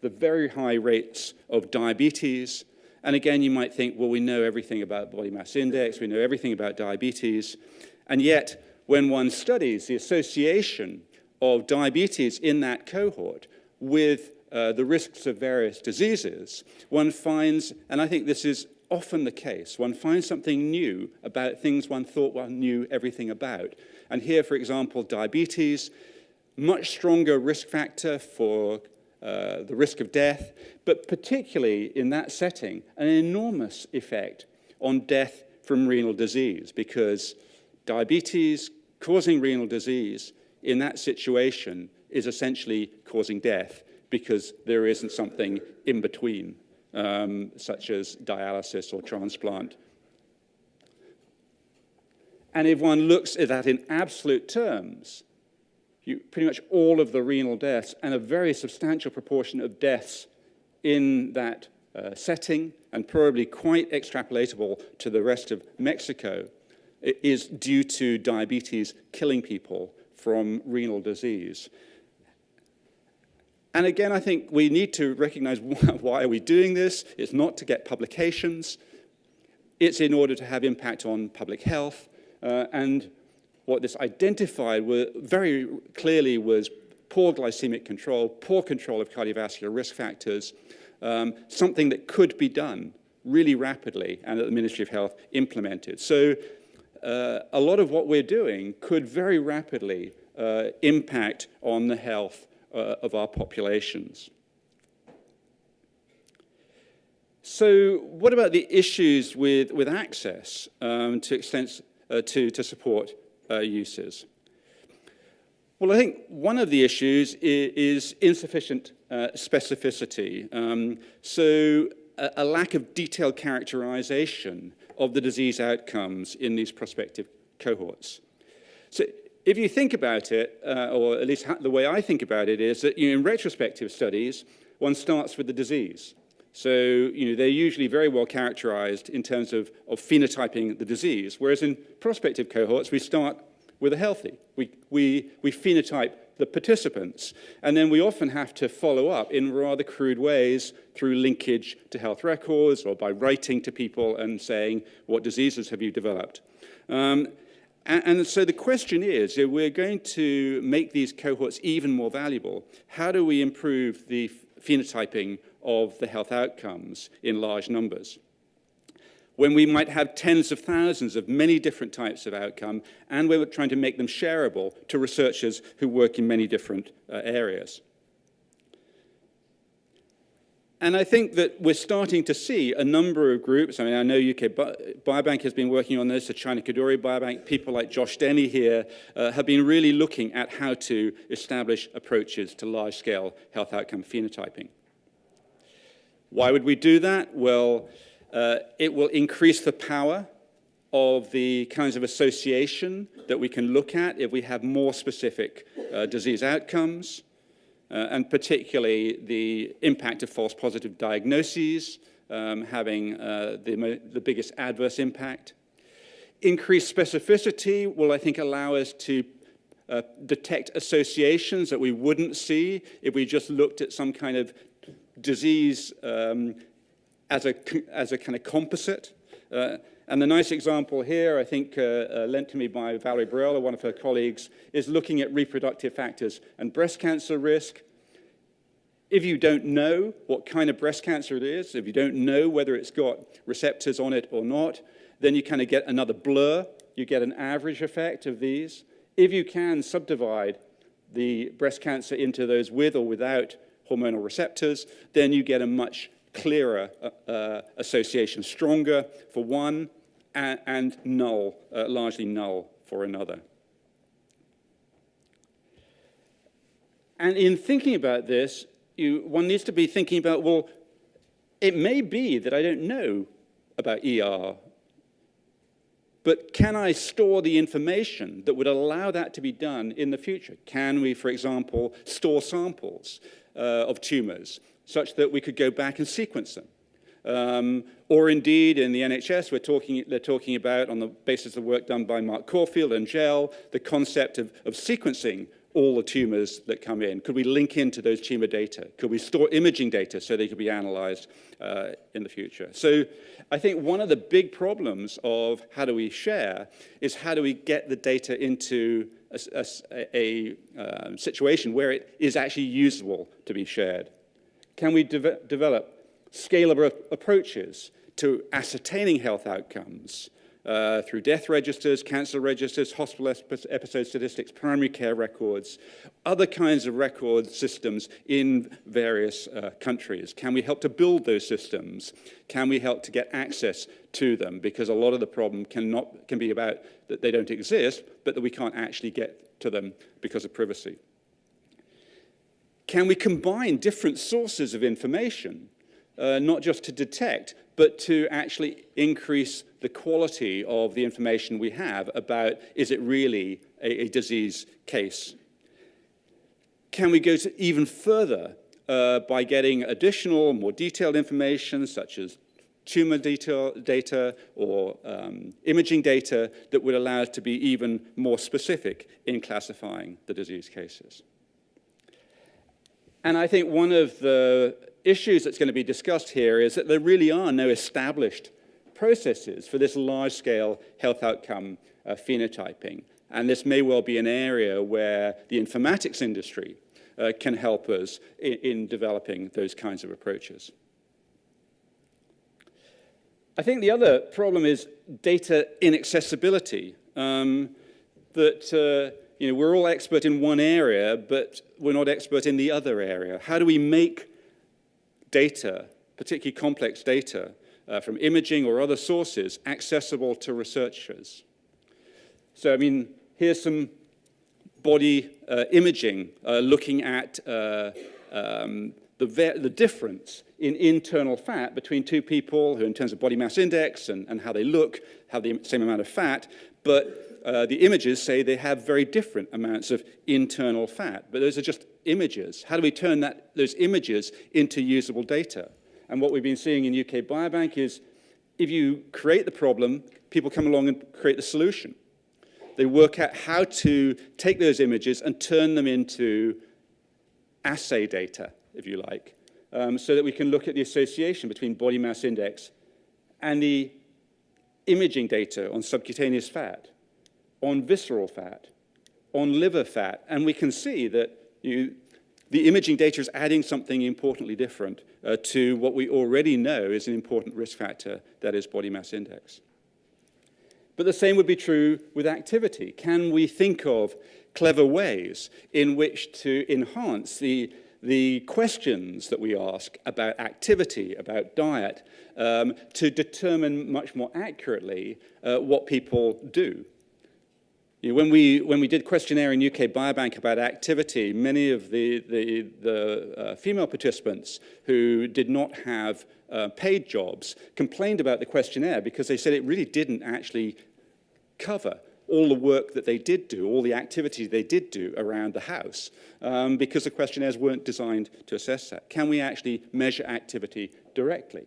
the very high rates of diabetes, and again, you might think, well, we know everything about body mass index, we know everything about diabetes, and yet, when one studies the association of diabetes in that cohort with the risks of various diseases, one finds, and I think this is often the case, one finds something new about things one thought one knew everything about. And here, for example, diabetes, much stronger risk factor for the risk of death, but particularly in that setting, an enormous effect on death from renal disease, because diabetes causing renal disease in that situation is essentially causing death, because there isn't something in between, such as dialysis or transplant. And if one looks at that in absolute terms, pretty much all of the renal deaths and a very substantial proportion of deaths in that setting, and probably quite extrapolatable to the rest of Mexico, is due to diabetes killing people from renal disease. And again, I think we need to recognize why are we doing this. It's not to get publications. It's in order to have impact on public health. And what this identified very clearly was poor glycemic control, poor control of cardiovascular risk factors, something that could be done really rapidly and that the Ministry of Health implemented. So a lot of what we're doing could very rapidly impact on the health of our populations. So what about the issues with access to support uses? Well, I think one of the issues is insufficient specificity. So a lack of detailed characterization of the disease outcomes in these prospective cohorts. So if you think about it, or at least the way I think about it is that in retrospective studies, one starts with the disease. So they're usually very well characterized in terms of phenotyping the disease, whereas in prospective cohorts, we start with the healthy. We phenotype the participants, and then we often have to follow up in rather crude ways through linkage to health records or by writing to people and saying, what diseases have you developed? And so the question is, if we're going to make these cohorts even more valuable, how do we improve the phenotyping of the health outcomes in large numbers? when we might have tens of thousands of many different types of outcome, and we're trying to make them shareable to researchers who work in many different areas. And I think that we're starting to see a number of groups. I mean, I know UK Biobank has been working on this, the China Kadoorie Biobank. People like Josh Denny here have been really looking at how to establish approaches to large-scale health outcome phenotyping. Why would we do that? Well, it will increase the power of the kinds of association that we can look at if we have more specific disease outcomes. And particularly the impact of false positive diagnoses having the biggest adverse impact. Increased specificity will, I think, allow us to detect associations that we wouldn't see if we just looked at some kind of disease as a kind of composite. And the nice example here, I think lent to me by Valerie Borella, one of her colleagues, is looking at reproductive factors and breast cancer risk. If you don't know what kind of breast cancer it is, if you don't know whether it's got receptors on it or not, then you kind of get another blur. You get an average effect of these. If you can subdivide the breast cancer into those with or without hormonal receptors, then you get a much clearer association, stronger for one and null, largely null for another. And in thinking about this, one needs to be thinking about, well, it may be that I don't know about ER, but can I store the information that would allow that to be done in the future? Can we, for example, store samples of tumors such that we could go back and sequence them? Or indeed, in the NHS, they're talking about, on the basis of work done by Mark Caulfield and Gel, the concept of sequencing all the tumors that come in. Could we link into those tumor data? Could we store imaging data so they could be analyzed in the future? So I think one of the big problems of how do we share is how do we get the data into a situation where it is actually usable to be shared? Can we develop scalable approaches to ascertaining health outcomes through death registers, cancer registers, hospital episode statistics, primary care records, other kinds of record systems in various countries? Can we help to build those systems? Can we help to get access to them? Because a lot of the problem can be about that they don't exist, but that we can't actually get to them because of privacy. Can we combine different sources of information, not just to detect, but to actually increase the quality of the information we have about, is it really a disease case? Can we go to even further by getting additional, more detailed information, such as tumor data or imaging data that would allow us to be even more specific in classifying the disease cases? And I think one of the issues that's going to be discussed here is that there really are no established processes for this large-scale health outcome phenotyping. And this may well be an area where the informatics industry can help us in developing those kinds of approaches. I think the other problem is data inaccessibility. We're all expert in one area, but we're not expert in the other area. How do we make data, particularly complex data, from imaging or other sources, accessible to researchers? So, I mean, here's some body imaging looking at the difference in internal fat between two people who, in terms of body mass index and how they look, have the same amount of fat, but the images say they have very different amounts of internal fat, but those are just images. How do we turn those images into usable data? And what we've been seeing in UK Biobank is if you create the problem, people come along and create the solution. They work out how to take those images and turn them into assay data, if you like, so that we can look at the association between body mass index and the imaging data on subcutaneous fat, on visceral fat, on liver fat, and we can see that the imaging data is adding something importantly different to what we already know is an important risk factor, that is body mass index. But the same would be true with activity. Can we think of clever ways in which to enhance the questions that we ask about activity, about diet, to determine much more accurately what people do? When we did questionnaire in UK Biobank about activity, many of the female participants who did not have paid jobs complained about the questionnaire because they said it really didn't actually cover all the work that they did do, all the activities they did do around the house, because the questionnaires weren't designed to assess that. Can we actually measure activity directly?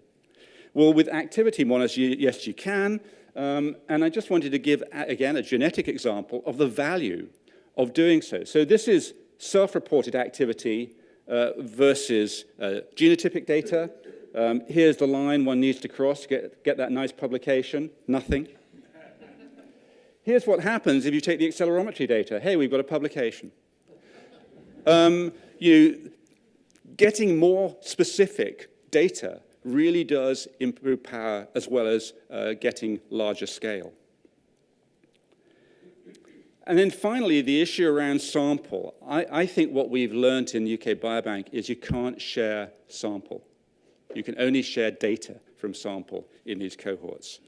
Well, with activity monitors, yes, you can. And I just wanted to give, again, a genetic example of the value of doing so. So this is self-reported activity versus genotypic data. Here's the line one needs to cross to get that nice publication. Nothing. Here's what happens if you take the accelerometry data. Hey, we've got a publication. Getting more specific data really does improve power as well as getting larger scale. And then finally, the issue around sample. I think what we've learned in UK Biobank is you can't share sample. You can only share data from sample in these cohorts.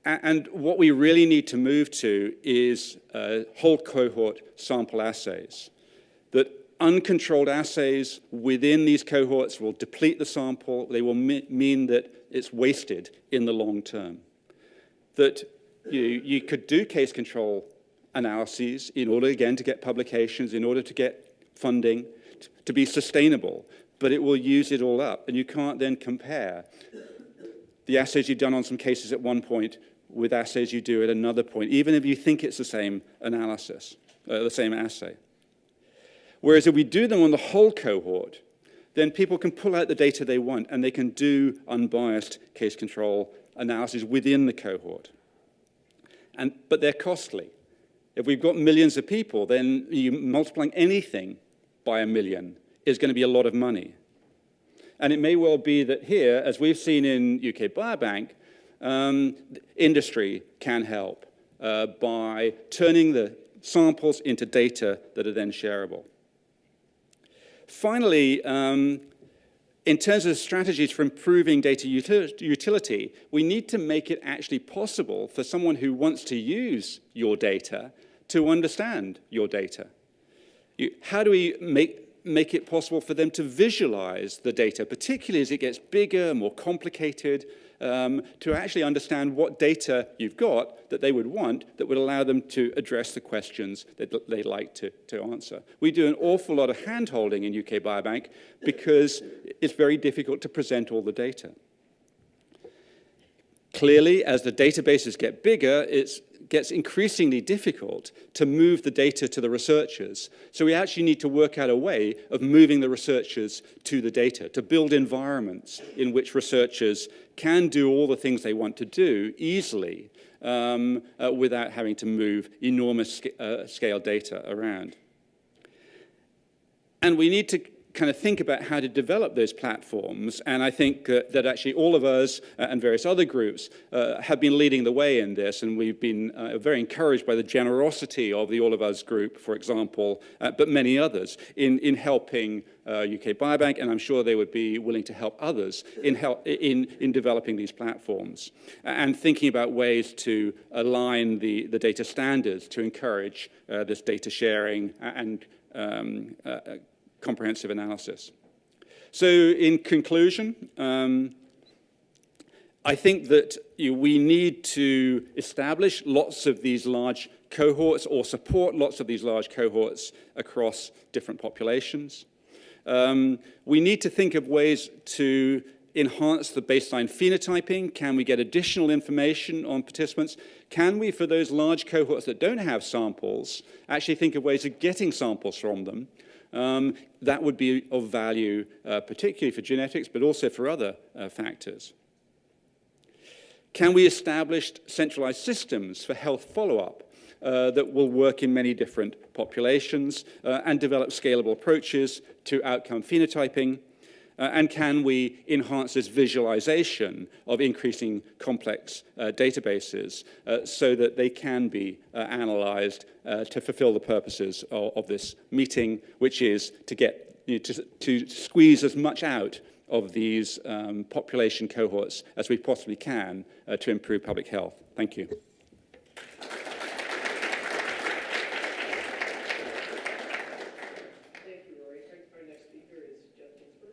And what we really need to move to is whole cohort sample assays. That uncontrolled assays within these cohorts will deplete the sample. They will mean that it's wasted in the long term. That you could do case control analyses in order, again, to get publications, in order to get funding, to be sustainable, but it will use it all up. And you can't then compare the assays you've done on some cases at one point with assays you do at another point, even if you think it's the same analysis, the same assay. Whereas if we do them on the whole cohort, then people can pull out the data they want and they can do unbiased case control analysis within the cohort. But they're costly. If we've got millions of people, then multiplying anything by 1 million is going to be a lot of money. And it may well be that here, as we've seen in UK Biobank, industry can help by turning the samples into data that are then shareable. Finally, in terms of strategies for improving data utility, we need to make it actually possible for someone who wants to use your data to understand your data. How do we make it possible for them to visualize the data, particularly as it gets bigger, more complicated, to actually understand what data you've got that they would want that would allow them to address the questions that they'd like to answer. We do an awful lot of hand-holding in UK Biobank because it's very difficult to present all the data. Clearly, as the databases get bigger, it gets increasingly difficult to move the data to the researchers. So we actually need to work out a way of moving the researchers to the data, to build environments in which researchers can do all the things they want to do easily without having to move enormous scale data around. And we need to kind of think about how to develop those platforms, and I think that actually all of us and various other groups have been leading the way in this, and we've been very encouraged by the generosity of the All of Us group, for example, but many others, in helping UK Biobank, and I'm sure they would be willing to help others in developing these platforms, and thinking about ways to align the data standards to encourage this data sharing and comprehensive analysis. So in conclusion, I think that we need to establish lots of these large cohorts or support lots of these large cohorts across different populations. We need to think of ways to enhance the baseline phenotyping. Can we get additional information on participants? Can we, for those large cohorts that don't have samples, actually think of ways of getting samples from them? That would be of value, particularly for genetics, but also for other factors. Can we establish centralized systems for health follow-up that will work in many different populations and develop scalable approaches to outcome phenotyping? And can we enhance this visualization of increasing complex databases so that they can be analyzed to fulfill the purposes of this meeting, which is to get to squeeze as much out of these population cohorts as we possibly can to improve public health? Thank you. Thank you, Rory. Our next speaker is Geoff Ginsburg.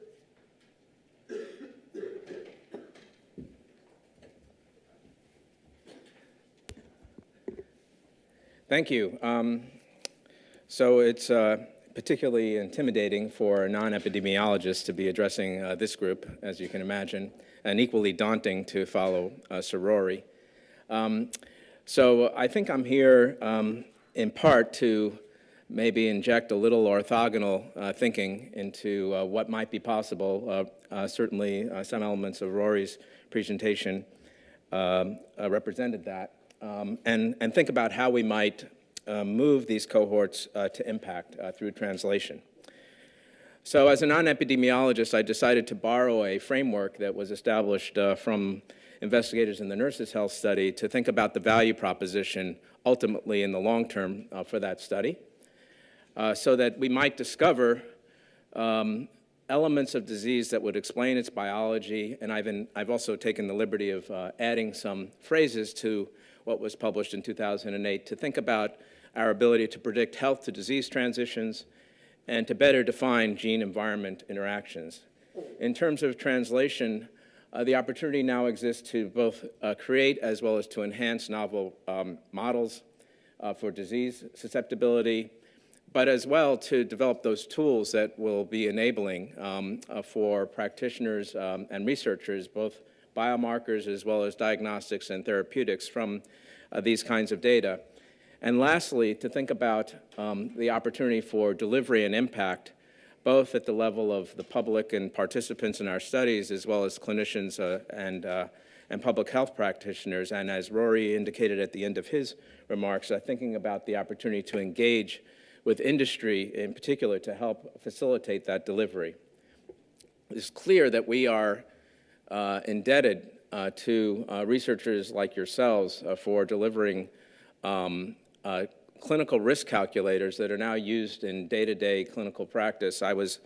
Thank you. So it's particularly intimidating for a non-epidemiologist to be addressing this group, as you can imagine, and equally daunting to follow Sir Rory. So I think I'm here in part to maybe inject a little orthogonal thinking into what might be possible. Certainly some elements of Rory's presentation represented that. And think about how we might move these cohorts to impact through translation. So as a non-epidemiologist, I decided to borrow a framework that was established from investigators in the Nurses' Health Study to think about the value proposition ultimately in the long term for that study, so that we might discover elements of disease that would explain its biology. And I've also taken the liberty of adding some phrases to what was published in 2008 to think about our ability to predict health to disease transitions and to better define gene-environment interactions. In terms of translation, the opportunity now exists to both create as well as to enhance novel models for disease susceptibility, but as well to develop those tools that will be enabling for practitioners and researchers, both biomarkers as well as diagnostics and therapeutics from these kinds of data. And lastly, to think about the opportunity for delivery and impact, both at the level of the public and participants in our studies, as well as clinicians and public health practitioners. And as Rory indicated at the end of his remarks, thinking about the opportunity to engage with industry in particular to help facilitate that delivery. It's clear that we are indebted to researchers like yourselves for delivering clinical risk calculators that are now used in day-to-day clinical practice. I was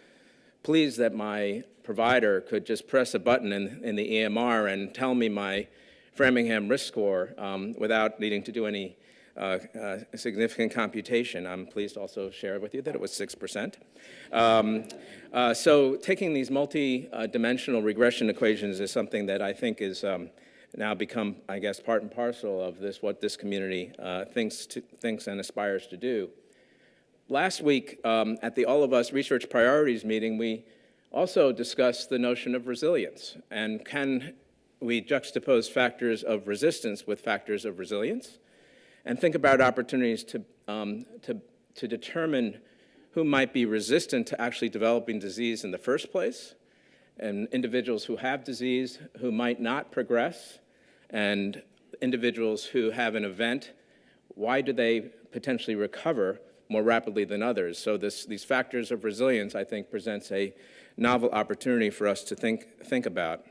pleased that my provider could just press a button in the EMR and tell me my Framingham risk score without needing to do any significant computation. I'm pleased to also share with you that it was 6%. So taking these multi-dimensional regression equations is something that I think is now become, I guess, part and parcel of what this community thinks and aspires to do. Last week at the All of Us Research Priorities meeting, we also discussed the notion of resilience. And can we juxtapose factors of resistance with factors of resilience? And think about opportunities to determine who might be resistant to actually developing disease in the first place, and individuals who have disease who might not progress, and individuals who have an event, why do they potentially recover more rapidly than others? So these factors of resilience, I think, presents a novel opportunity for us to think about.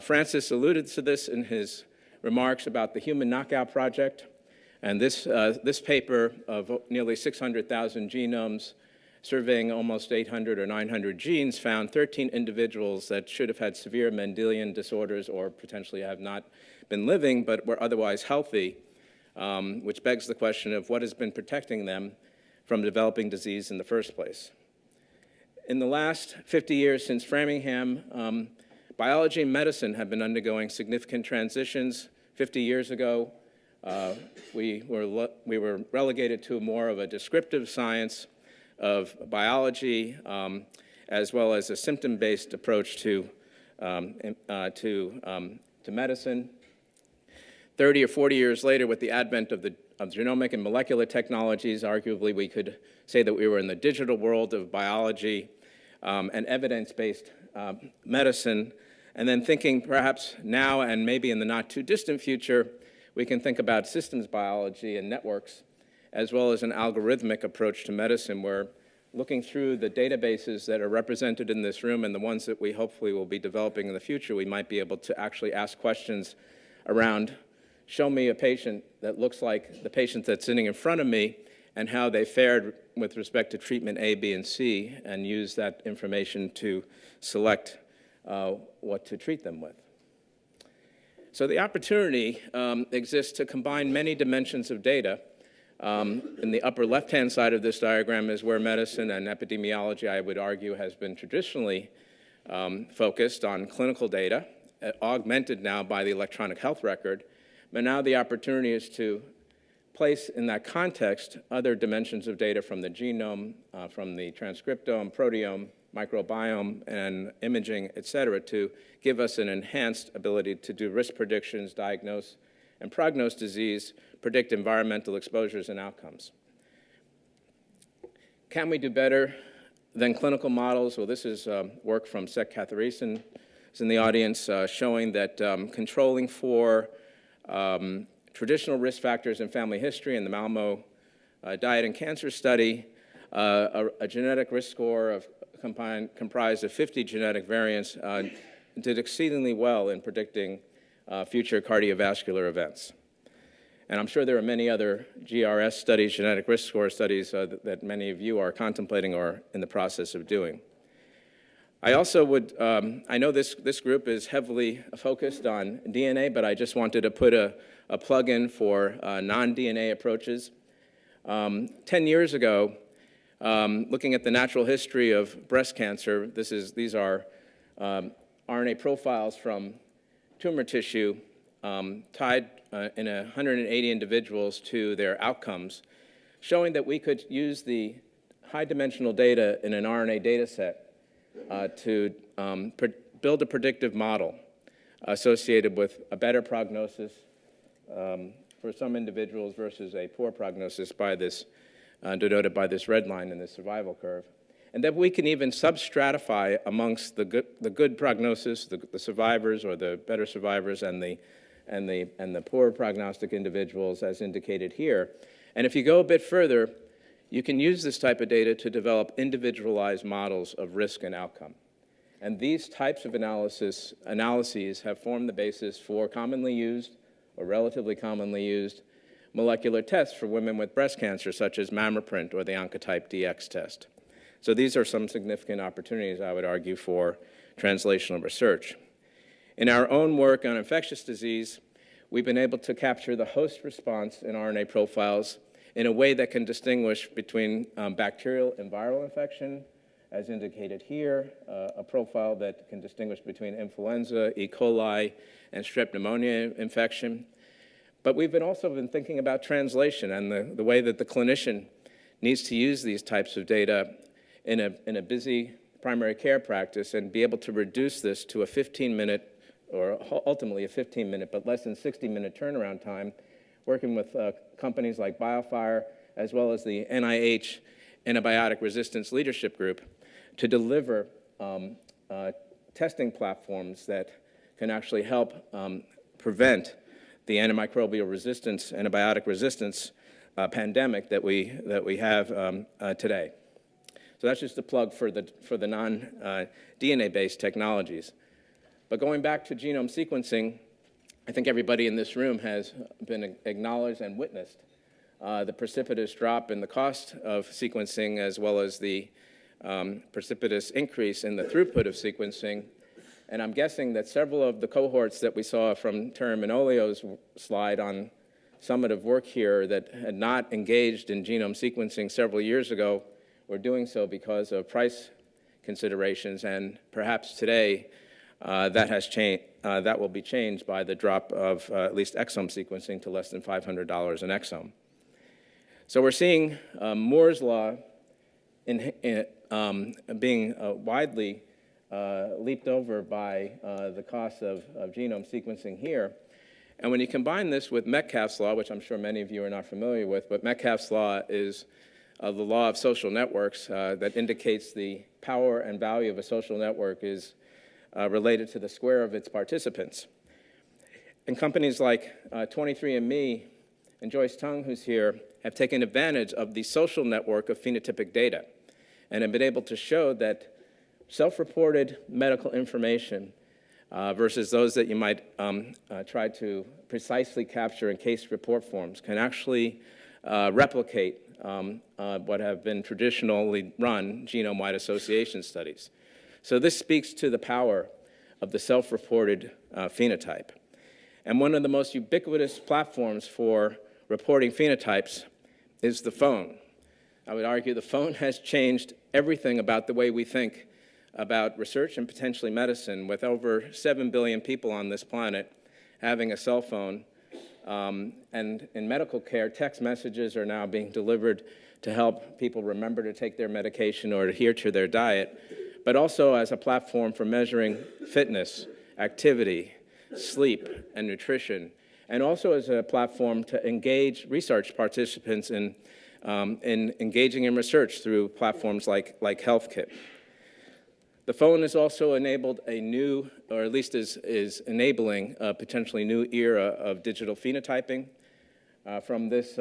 Francis alluded to this in his remarks about the Human Knockout Project. And this paper of nearly 600,000 genomes, surveying almost 800 or 900 genes, found 13 individuals that should have had severe Mendelian disorders or potentially have not been living but were otherwise healthy, which begs the question of what has been protecting them from developing disease in the first place. In the last 50 years since Framingham, biology and medicine have been undergoing significant transitions. 50 years ago, we were relegated to more of a descriptive science of biology, as well as a symptom-based approach to medicine. 30 or 40 years later, with the advent of genomic and molecular technologies, arguably we could say that we were in the digital world of biology and evidence-based medicine. And then thinking perhaps now and maybe in the not too distant future, we can think about systems biology and networks, as well as an algorithmic approach to medicine, where looking through the databases that are represented in this room and the ones that we hopefully will be developing in the future, we might be able to actually ask questions around, show me a patient that looks like the patient that's sitting in front of me and how they fared with respect to treatment A, B, and C, and use that information to select what to treat them with. So the opportunity exists to combine many dimensions of data. In the upper left-hand side of this diagram is where medicine and epidemiology, I would argue, has been traditionally focused on clinical data, augmented now by the electronic health record. But now the opportunity is to place in that context other dimensions of data from the genome, from the transcriptome, proteome, microbiome, and imaging, et cetera, to give us an enhanced ability to do risk predictions, diagnose and prognose disease, predict environmental exposures and outcomes. Can we do better than clinical models? Well, this is work from Sek Katharesan, who's in the audience, showing that controlling for traditional risk factors in family history in the Malmo diet and cancer study, a genetic risk score of comprised of 50 genetic variants did exceedingly well in predicting future cardiovascular events. And I'm sure there are many other GRS studies, genetic risk score studies, that many of you are contemplating or in the process of doing. I also would, I know this group is heavily focused on DNA, but I just wanted to put a plug in for non-DNA approaches. 10 years ago, looking at the natural history of breast cancer, these are RNA profiles from tumor tissue tied in 180 individuals to their outcomes, showing that we could use the high-dimensional data in an RNA data set to build a predictive model associated with a better prognosis for some individuals versus a poor prognosis by this, denoted by this red line in the survival curve. And that we can even substratify amongst the good prognosis, the survivors or the better survivors and the poor prognostic individuals as indicated here. And if you go a bit further, you can use this type of data to develop individualized models of risk and outcome. And these types of analyses have formed the basis for commonly used or relatively commonly used molecular tests for women with breast cancer, such as MammaPrint or the Oncotype DX test. So these are some significant opportunities, I would argue, for translational research. In our own work on infectious disease, we've been able to capture the host response in RNA profiles in a way that can distinguish between bacterial and viral infection, as indicated here, a profile that can distinguish between influenza, E. coli, and strep pneumonia infection. But we've also been thinking about translation and the way that the clinician needs to use these types of data in a busy primary care practice and be able to reduce this to a 15-minute, or ultimately a 15-minute, but less than 60-minute turnaround time, working with companies like BioFire, as well as the NIH Antibiotic Resistance Leadership Group, to deliver testing platforms that can actually help prevent the antimicrobial resistance, antibiotic resistance pandemic that we have today. So that's just a plug for the non-DNA-based technologies. But going back to genome sequencing, I think everybody in this room has been acknowledged and witnessed the precipitous drop in the cost of sequencing, as well as the precipitous increase in the throughput of sequencing. And I'm guessing that several of the cohorts that we saw from Teri Manolio's slide on summative work here that had not engaged in genome sequencing several years ago were doing so because of price considerations, and perhaps today that has changed. That will be changed by the drop of at least exome sequencing to less than $500 an exome. So we're seeing Moore's law being widely leaped over by the cost of genome sequencing here. And when you combine this with Metcalfe's law, which I'm sure many of you are not familiar with, but Metcalfe's law is the law of social networks that indicates the power and value of a social network is related to the square of its participants. And companies like 23andMe and Joyce Tung, who's here, have taken advantage of the social network of phenotypic data and have been able to show that self-reported medical information versus those that you might try to precisely capture in case report forms can actually replicate what have been traditionally run genome-wide association studies. So this speaks to the power of the self-reported phenotype. And one of the most ubiquitous platforms for reporting phenotypes is the phone. I would argue the phone has changed everything about the way we think about research and potentially medicine, with over 7 billion people on this planet having a cell phone. And in medical care, text messages are now being delivered to help people remember to take their medication or adhere to their diet, but also as a platform for measuring fitness, activity, sleep, and nutrition, and also as a platform to engage research participants in engaging in research through platforms like HealthKit. The phone has also enabled a new, or at least is enabling a potentially new era of digital phenotyping. From this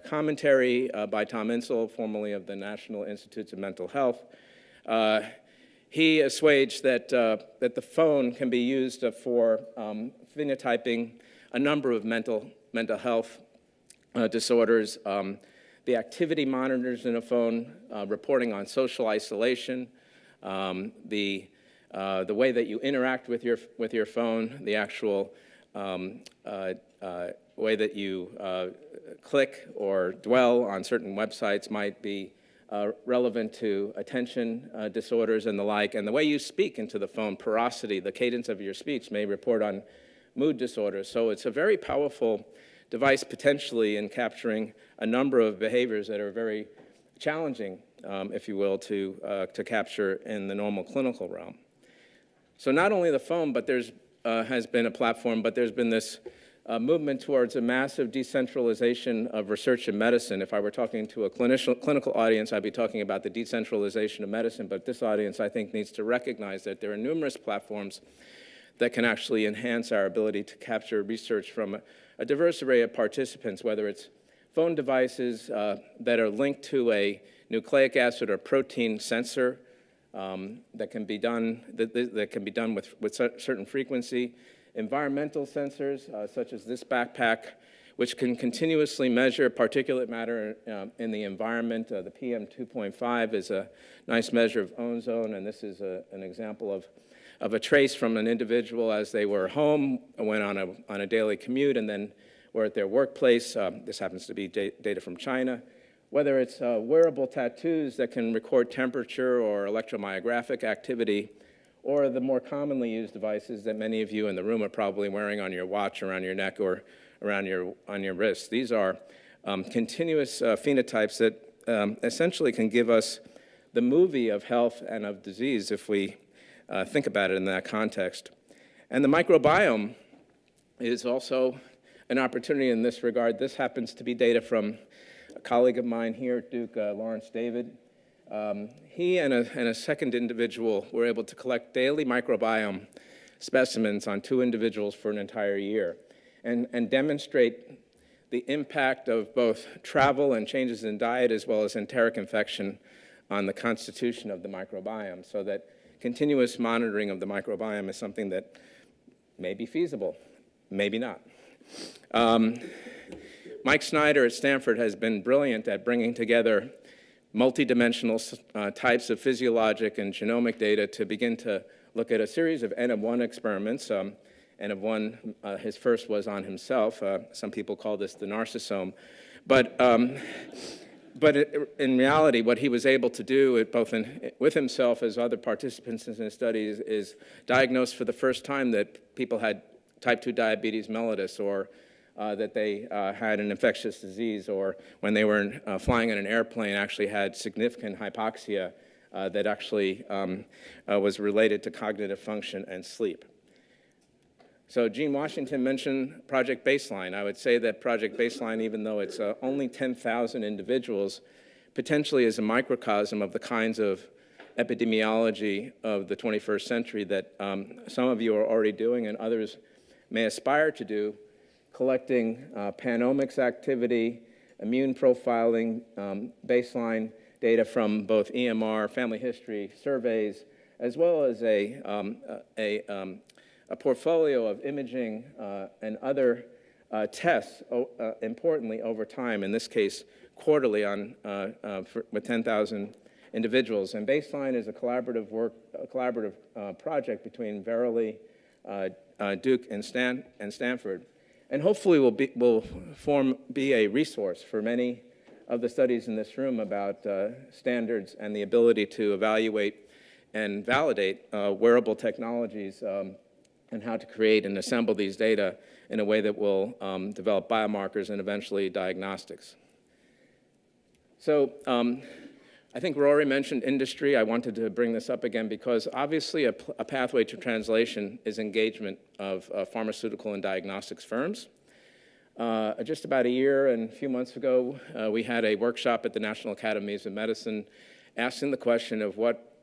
commentary by Tom Insel, formerly of the National Institutes of Mental Health, he assuaged that the phone can be used for phenotyping a number of mental health disorders. The activity monitors in a phone, reporting on social isolation, the way that you interact with your phone, the actual way that you click or dwell on certain websites might be relevant to attention disorders and the like, and the way you speak into the phone, porosity, the cadence of your speech may report on mood disorders. So it's a very powerful device potentially in capturing a number of behaviors that are very challenging, if you will, to capture in the normal clinical realm. So not only the phone, but there's has been a platform, but there's been this movement towards a massive decentralization of research in medicine. If I were talking to a clinical audience, I'd be talking about the decentralization of medicine, but this audience, I think, needs to recognize that there are numerous platforms that can actually enhance our ability to capture research from a diverse array of participants, whether it's phone devices that are linked to a nucleic acid or protein sensor that can be done with certain frequency, environmental sensors such as this backpack, which can continuously measure particulate matter in the environment. The PM 2.5 is a nice measure of ozone, and this is an example of a trace from an individual as they were home, went on a daily commute, and then were at their workplace. This happens to be data from China. Whether it's wearable tattoos that can record temperature or electromyographic activity, or the more commonly used devices that many of you in the room are probably wearing on your watch, around your neck, or on your wrist. These are continuous phenotypes that essentially can give us the movie of health and of disease if we think about it in that context. And the microbiome is also an opportunity in this regard. This happens to be data from a colleague of mine here at Duke, Lawrence David. He and a second individual were able to collect daily microbiome specimens on 2 individuals for an entire year and demonstrate the impact of both travel and changes in diet as well as enteric infection on the constitution of the microbiome, so that continuous monitoring of the microbiome is something that may be feasible, maybe not. Mike Snyder at Stanford has been brilliant at bringing together multidimensional types of physiologic and genomic data to begin to look at a series of N of 1 experiments. N of 1, his first was on himself. Some people call this the narcissome. But in reality, what he was able to do, with himself as other participants in his studies, is diagnose for the first time that people had type 2 diabetes mellitus, or that they had an infectious disease, or when they were flying in an airplane actually had significant hypoxia that actually was related to cognitive function and sleep. So Gene Washington mentioned Project Baseline. I would say that Project Baseline, even though it's only 10,000 individuals, potentially is a microcosm of the kinds of epidemiology of the 21st century that some of you are already doing and others may aspire to do, collecting panomics activity, immune profiling, baseline data from both EMR, family history surveys, as well as a portfolio of imaging and other tests, importantly over time, in this case quarterly with 10,000 individuals. And baseline is a collaborative project between Verily, Duke, and Stanford, and hopefully will be a resource for many of the studies in this room about standards and the ability to evaluate and validate wearable technologies and how to create and assemble these data in a way that will develop biomarkers and eventually diagnostics. So I think Rory mentioned industry. I wanted to bring this up again because obviously a pathway to translation is engagement of pharmaceutical and diagnostics firms. Just about a year and a few months ago, we had a workshop at the National Academies of Medicine asking the question of what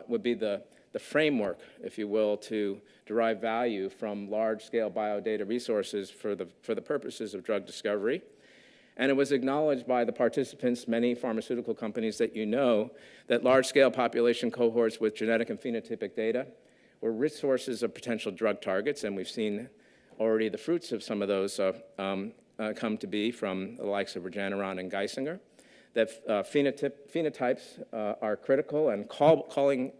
would be the framework, if you will, to derive value from large-scale biodata resources for the purposes of drug discovery. And it was acknowledged by the participants, many pharmaceutical companies that you know, that large-scale population cohorts with genetic and phenotypic data were rich sources of potential drug targets, and we've seen already the fruits of some of those come to be from the likes of Regeneron and Geisinger. That phenotypes are critical, and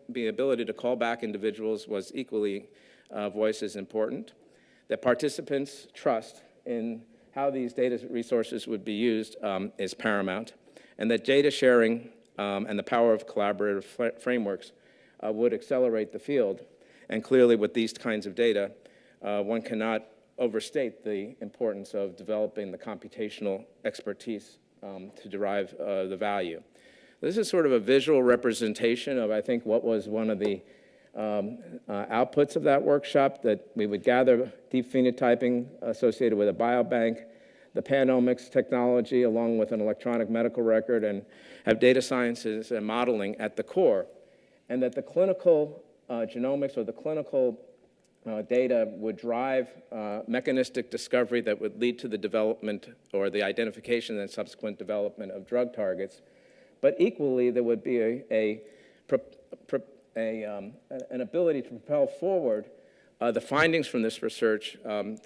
the ability to call back individuals was equally voiced as important. That participants' trust in how these data resources would be used is paramount, and that data sharing and the power of collaborative frameworks would accelerate the field. And clearly with these kinds of data, one cannot overstate the importance of developing the computational expertise to derive the value. This is sort of a visual representation of, I think, what was one of the outputs of that workshop, that we would gather deep phenotyping associated with a biobank, the panomics technology along with an electronic medical record, and have data sciences and modeling at the core, and that the clinical genomics or the clinical data would drive mechanistic discovery that would lead to the development or the identification and subsequent development of drug targets. But equally, there would be an ability to propel forward the findings from this research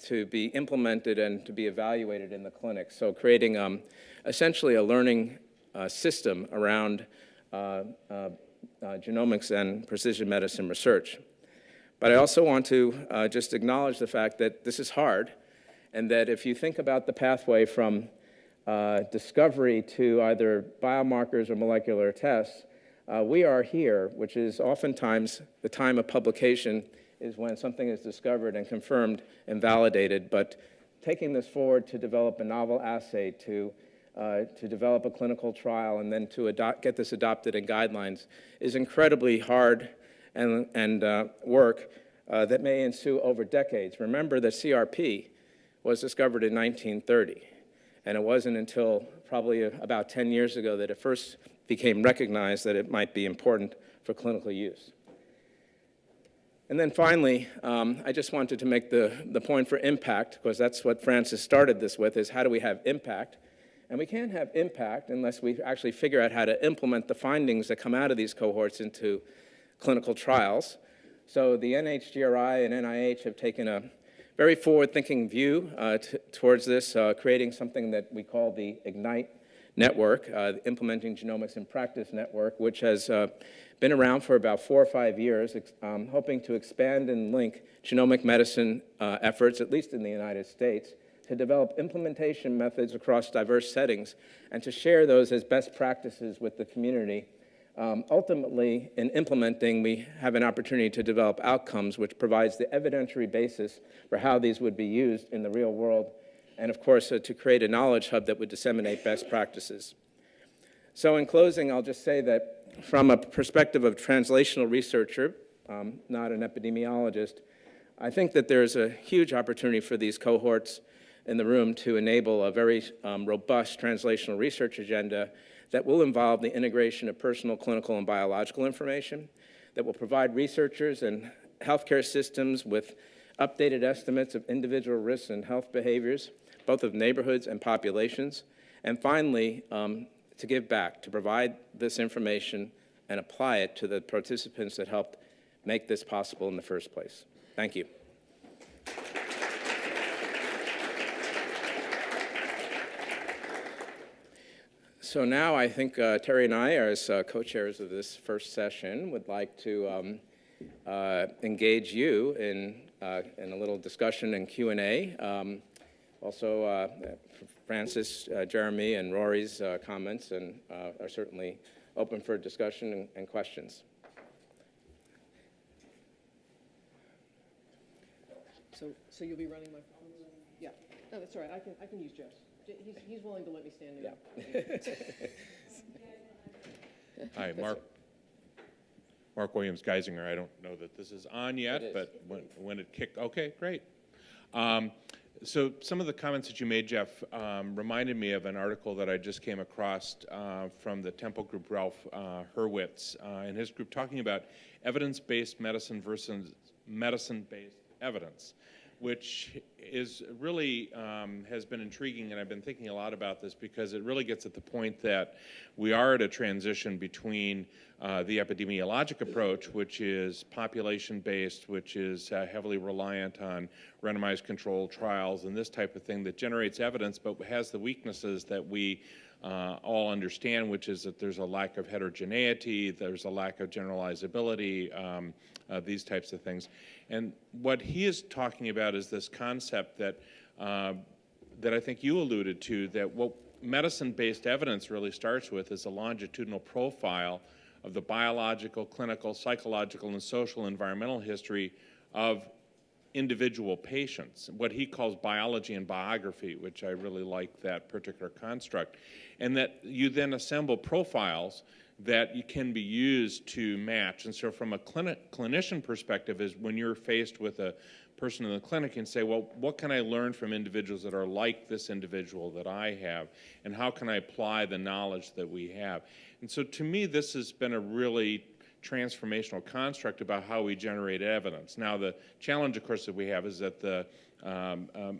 to be implemented and to be evaluated in the clinic. So creating essentially a learning system around genomics and precision medicine research. But I also want to just acknowledge the fact that this is hard, and that if you think about the pathway from discovery to either biomarkers or molecular tests, we are here, which is oftentimes the time of publication is when something is discovered and confirmed and validated. But taking this forward to develop a novel assay, to develop a clinical trial, and then to get this adopted in guidelines is incredibly hard and work that may ensue over decades. Remember that CRP was discovered in 1930, and it wasn't until probably about 10 years ago that it first became recognized that it might be important for clinical use. And then finally, I just wanted to make the point for impact, because that's what Francis started this with, is how do we have impact? And we can't have impact unless we actually figure out how to implement the findings that come out of these cohorts into clinical trials. So the NHGRI and NIH have taken a very forward-thinking view towards this, creating something that we call the IGNITE network, the Implementing Genomics in Practice network, which has been around for about 4 or 5 years, hoping to expand and link genomic medicine efforts, at least in the United States, to develop implementation methods across diverse settings and to share those as best practices with the community. Ultimately, in implementing, we have an opportunity to develop outcomes, which provides the evidentiary basis for how these would be used in the real world, and of course, to create a knowledge hub that would disseminate best practices. So in closing, I'll just say that from a perspective of translational researcher, not an epidemiologist, I think that there's a huge opportunity for these cohorts in the room to enable a very robust translational research agenda that will involve the integration of personal, clinical, and biological information, that will provide researchers and healthcare systems with updated estimates of individual risks and health behaviors, both of neighborhoods and populations, and finally, to give back, to provide this information and apply it to the participants that helped make this possible in the first place. Thank you. So now I think Teri and I, as co-chairs of this first session, would like to engage you in a little discussion and Q&A. Also, Francis, Jeremy, and Rory's comments are certainly open for discussion and questions. So you'll be running my... Yeah. No, that's all right. I can use Jeff's. He's willing to let me stand in. Yeah. Hi, Mark Williams Geisinger. I don't know that this is on yet, but when it kicked, okay, great. So some of the comments that you made, Jeff, reminded me of an article that I just came across from the Temple Group, Ralph Hurwitz, and his group, talking about evidence-based medicine versus medicine-based evidence, which is really has been intriguing, and I've been thinking a lot about this because it really gets at the point that we are at a transition between the epidemiologic approach, which is population-based, which is heavily reliant on randomized controlled trials and this type of thing that generates evidence, but has the weaknesses that we all understand, which is that there's a lack of heterogeneity, there's a lack of generalizability, these types of things. And what he is talking about is this concept that that I think you alluded to, that what medicine-based evidence really starts with is a longitudinal profile of the biological, clinical, psychological, and social environmental history of individual patients, what he calls biology and biography, which I really like that particular construct, and that you then assemble profiles that you can be used to match. And so from a clinician perspective is when you're faced with a person in the clinic and say, well, what can I learn from individuals that are like this individual that I have, and how can I apply the knowledge that we have? And so to me, this has been a really transformational construct about how we generate evidence. Now, the challenge, of course, that we have is that the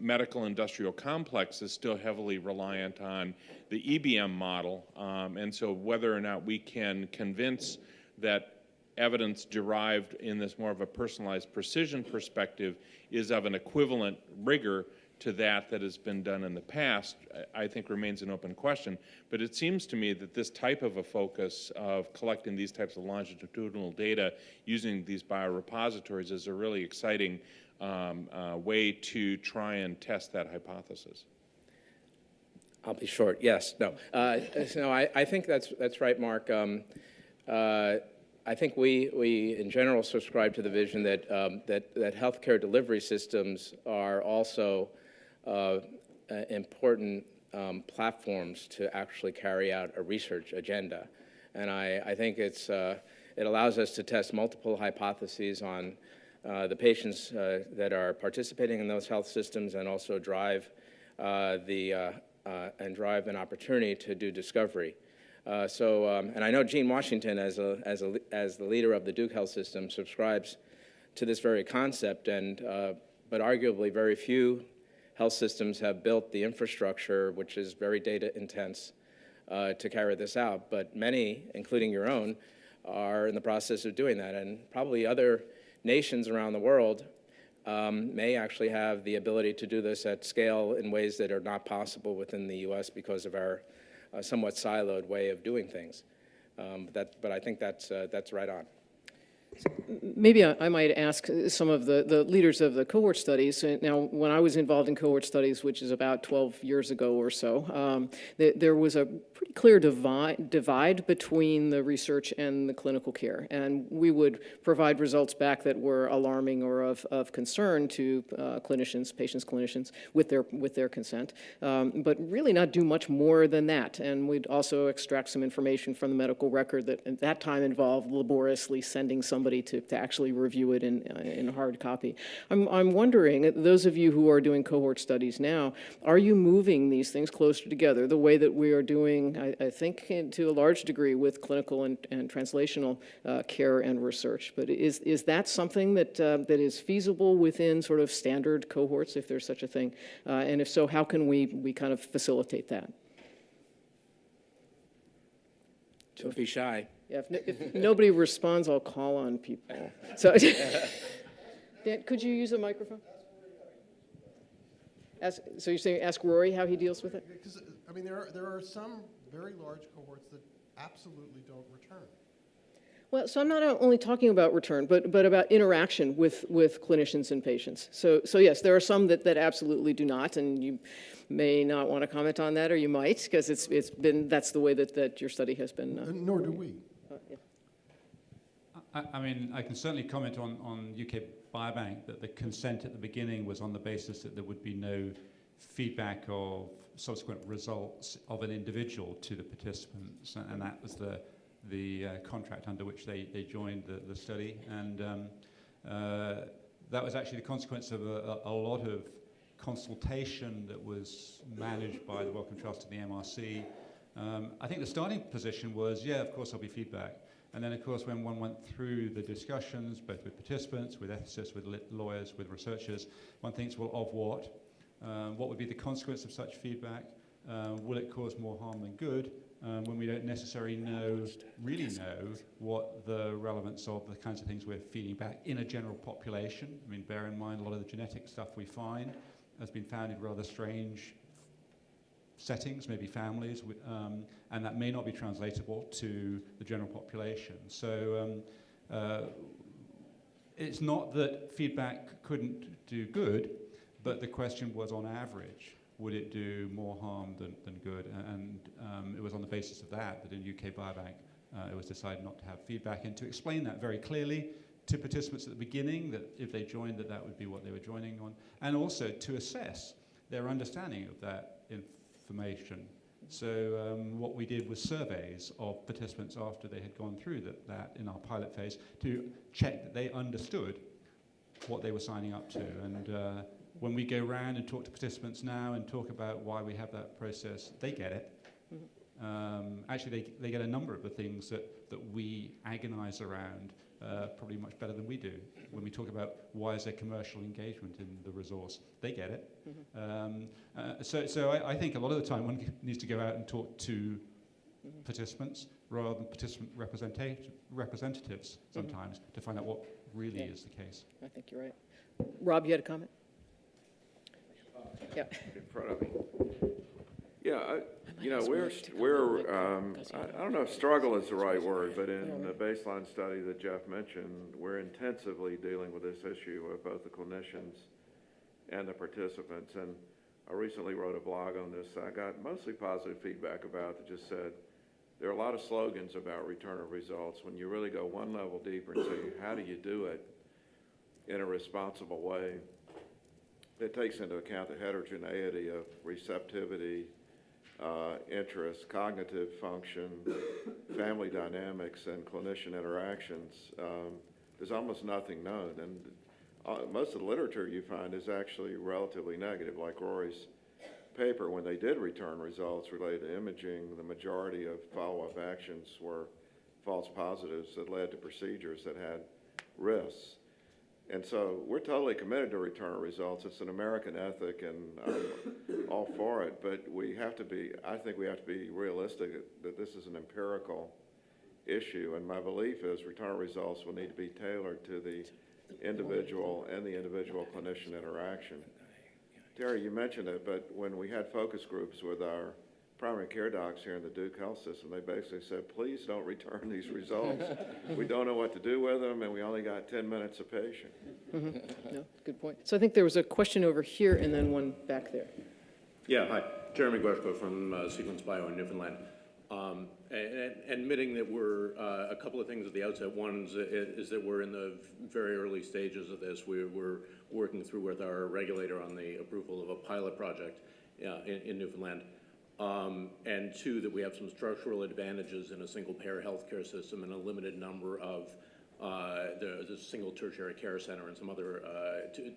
medical industrial complex is still heavily reliant on the EBM model, and so whether or not we can convince that evidence derived in this more of a personalized precision perspective is of an equivalent rigor to that has been done in the past, I think remains an open question. But it seems to me that this type of a focus of collecting these types of longitudinal data using these biorepositories is a really exciting way to try and test that hypothesis. I'll be short. Yes. No. No. I think that's right, Mark. I think we in general subscribe to the vision that that healthcare delivery systems are also important platforms to actually carry out a research agenda, and I think it allows us to test multiple hypotheses on the patients that are participating in those health systems, and also drive drive an opportunity to do discovery. And I know Gene Washington, as the leader of the Duke Health System, subscribes to this very concept, but arguably very few health systems have built the infrastructure, which is very data intense, to carry this out. But many, including your own, are in the process of doing that, and probably other nations around the world may actually have the ability to do this at scale in ways that are not possible within the U.S. because of our somewhat siloed way of doing things. But I think that's right on. Maybe I might ask some of the leaders of the cohort studies. Now, when I was involved in cohort studies, which is about 12 years ago or so, there was a pretty clear divide between the research and the clinical care. And we would provide results back that were alarming or of concern to patients' clinicians, with their consent, but really not do much more than that. And we'd also extract some information from the medical record that at that time involved laboriously sending some somebody to actually review it in hard copy. I'm wondering, those of you who are doing cohort studies now, are you moving these things closer together the way that we are doing, I think, to a large degree with clinical and translational care and research? But is that something that is feasible within sort of standard cohorts, if there's such a thing? And if so, how can we kind of facilitate that? Don't be shy. Yeah, if nobody responds, I'll call on people. So, Dan, could you use a microphone? So you're saying ask Rory how he deals with it? Because, I mean, there are some very large cohorts that absolutely don't return. Well, so I'm not only talking about return, but about interaction with clinicians and patients. So yes, there are some that absolutely do not, and you may not want to comment on that, or you might, because that's the way that your study has been. Nor do we. Yeah. I mean, I can certainly comment on UK Biobank that the consent at the beginning was on the basis that there would be no feedback of subsequent results of an individual to the participants, and that was the contract under which they joined the study, and that was actually the consequence of a lot of consultation that was managed by the Wellcome Trust and the MRC. I think the starting position was, yeah, of course there'll be feedback, and then of course when one went through the discussions, both with participants, with ethicists, with lawyers, with researchers, one thinks, well, of what? What would be the consequence of such feedback? Will it cause more harm than good? When we don't necessarily really know what the relevance of the kinds of things we're feeding back in a general population. I mean, bear in mind a lot of the genetic stuff we find has been found in rather strange settings, maybe families, and that may not be translatable to the general population. So it's not that feedback couldn't do good, but the question was, on average, would it do more harm than good? And it was on the basis of that in UK Biobank it was decided not to have feedback, and to explain that very clearly to participants at the beginning, that if they joined, that would be what they were joining on, and also to assess their understanding of that information. So what we did was surveys of participants after they had gone through that in our pilot phase to check that they understood what they were signing up to. And when we go around and talk to participants now and talk about why we have that process, they get it. Actually, they get a number of the things that we agonize around probably much better than we do. When we talk about why is there commercial engagement in the resource, they get it. So I think a lot of the time one needs to go out and talk to participants rather than participant representatives sometimes to find out what really is the case. I think you're right. Rob, you had a comment? Yeah. In front of me. Yeah, I don't know if struggle is the right word, but in the baseline study that Geoff mentioned, we're intensively dealing with this issue of both the clinicians and the participants. And I recently wrote a blog on this. I got mostly positive feedback about that just said there are a lot of slogans about return of results. When you really go one level deeper and say, how do you do it in a responsible way that takes into account the heterogeneity of receptivity, interest, cognitive function, family dynamics, and clinician interactions, there's almost nothing known. And most of the literature you find is actually relatively negative. Like Rory's paper, when they did return results related to imaging, the majority of follow-up actions were false positives that led to procedures that had risks. And so we're totally committed to return of results. It's an American ethic, and I'm all for it. But I think we have to be realistic that this is an empirical issue. And my belief is return of results will need to be tailored to the individual and the individual clinician interaction. Teri, you mentioned it, but when we had focus groups with our primary care docs here in the Duke Health System, they basically said, please don't return these results. We don't know what to do with them, and we only got 10 minutes a patient. No, good point. So I think there was a question over here and then one back there. Yeah, hi. Jeremy Grushko from Sequence Bio in Newfoundland. Admitting that we're a couple of things at the outset. One is that we're in the very early stages of this. We're working through with our regulator on the approval of a pilot project in Newfoundland. And two, that we have some structural advantages in a single-payer healthcare system and a limited number of there's a single tertiary care center and some other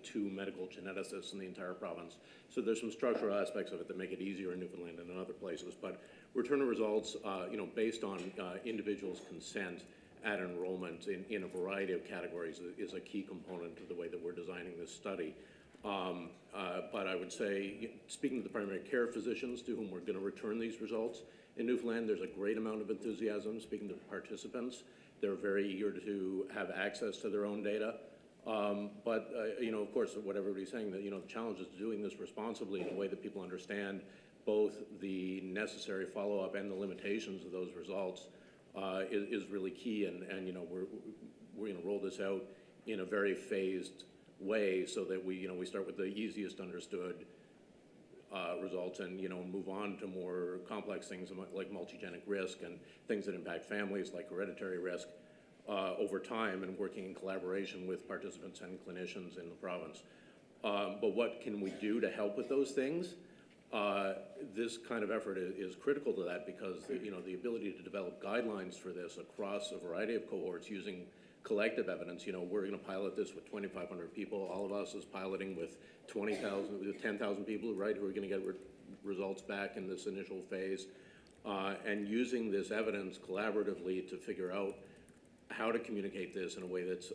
two medical geneticists in the entire province. So there's some structural aspects of it that make it easier in Newfoundland and in other places. But return of results, based on individuals' consent at enrollment in a variety of categories is a key component of the way that we're designing this study. But I would say, speaking to the primary care physicians to whom we're going to return these results, in Newfoundland there's a great amount of enthusiasm. Speaking to the participants, they're very eager to have access to their own data. But of course, what everybody's saying, that the challenge is doing this responsibly in a way that people understand both the necessary follow-up and the limitations of those results is really key. And we're going to roll this out in a very phased way so that we start with the easiest understood results and move on to more complex things like multigenic risk and things that impact families like hereditary risk over time, and working in collaboration with participants and clinicians in the province. But what can we do to help with those things? This kind of effort is critical to that, because the ability to develop guidelines for this across a variety of cohorts using collective evidence. We're going to pilot this with 2,500 people. All of us is piloting with 10,000 people, right, who are going to get results back in this initial phase, and using this evidence collaboratively to figure out how to communicate this in a way that's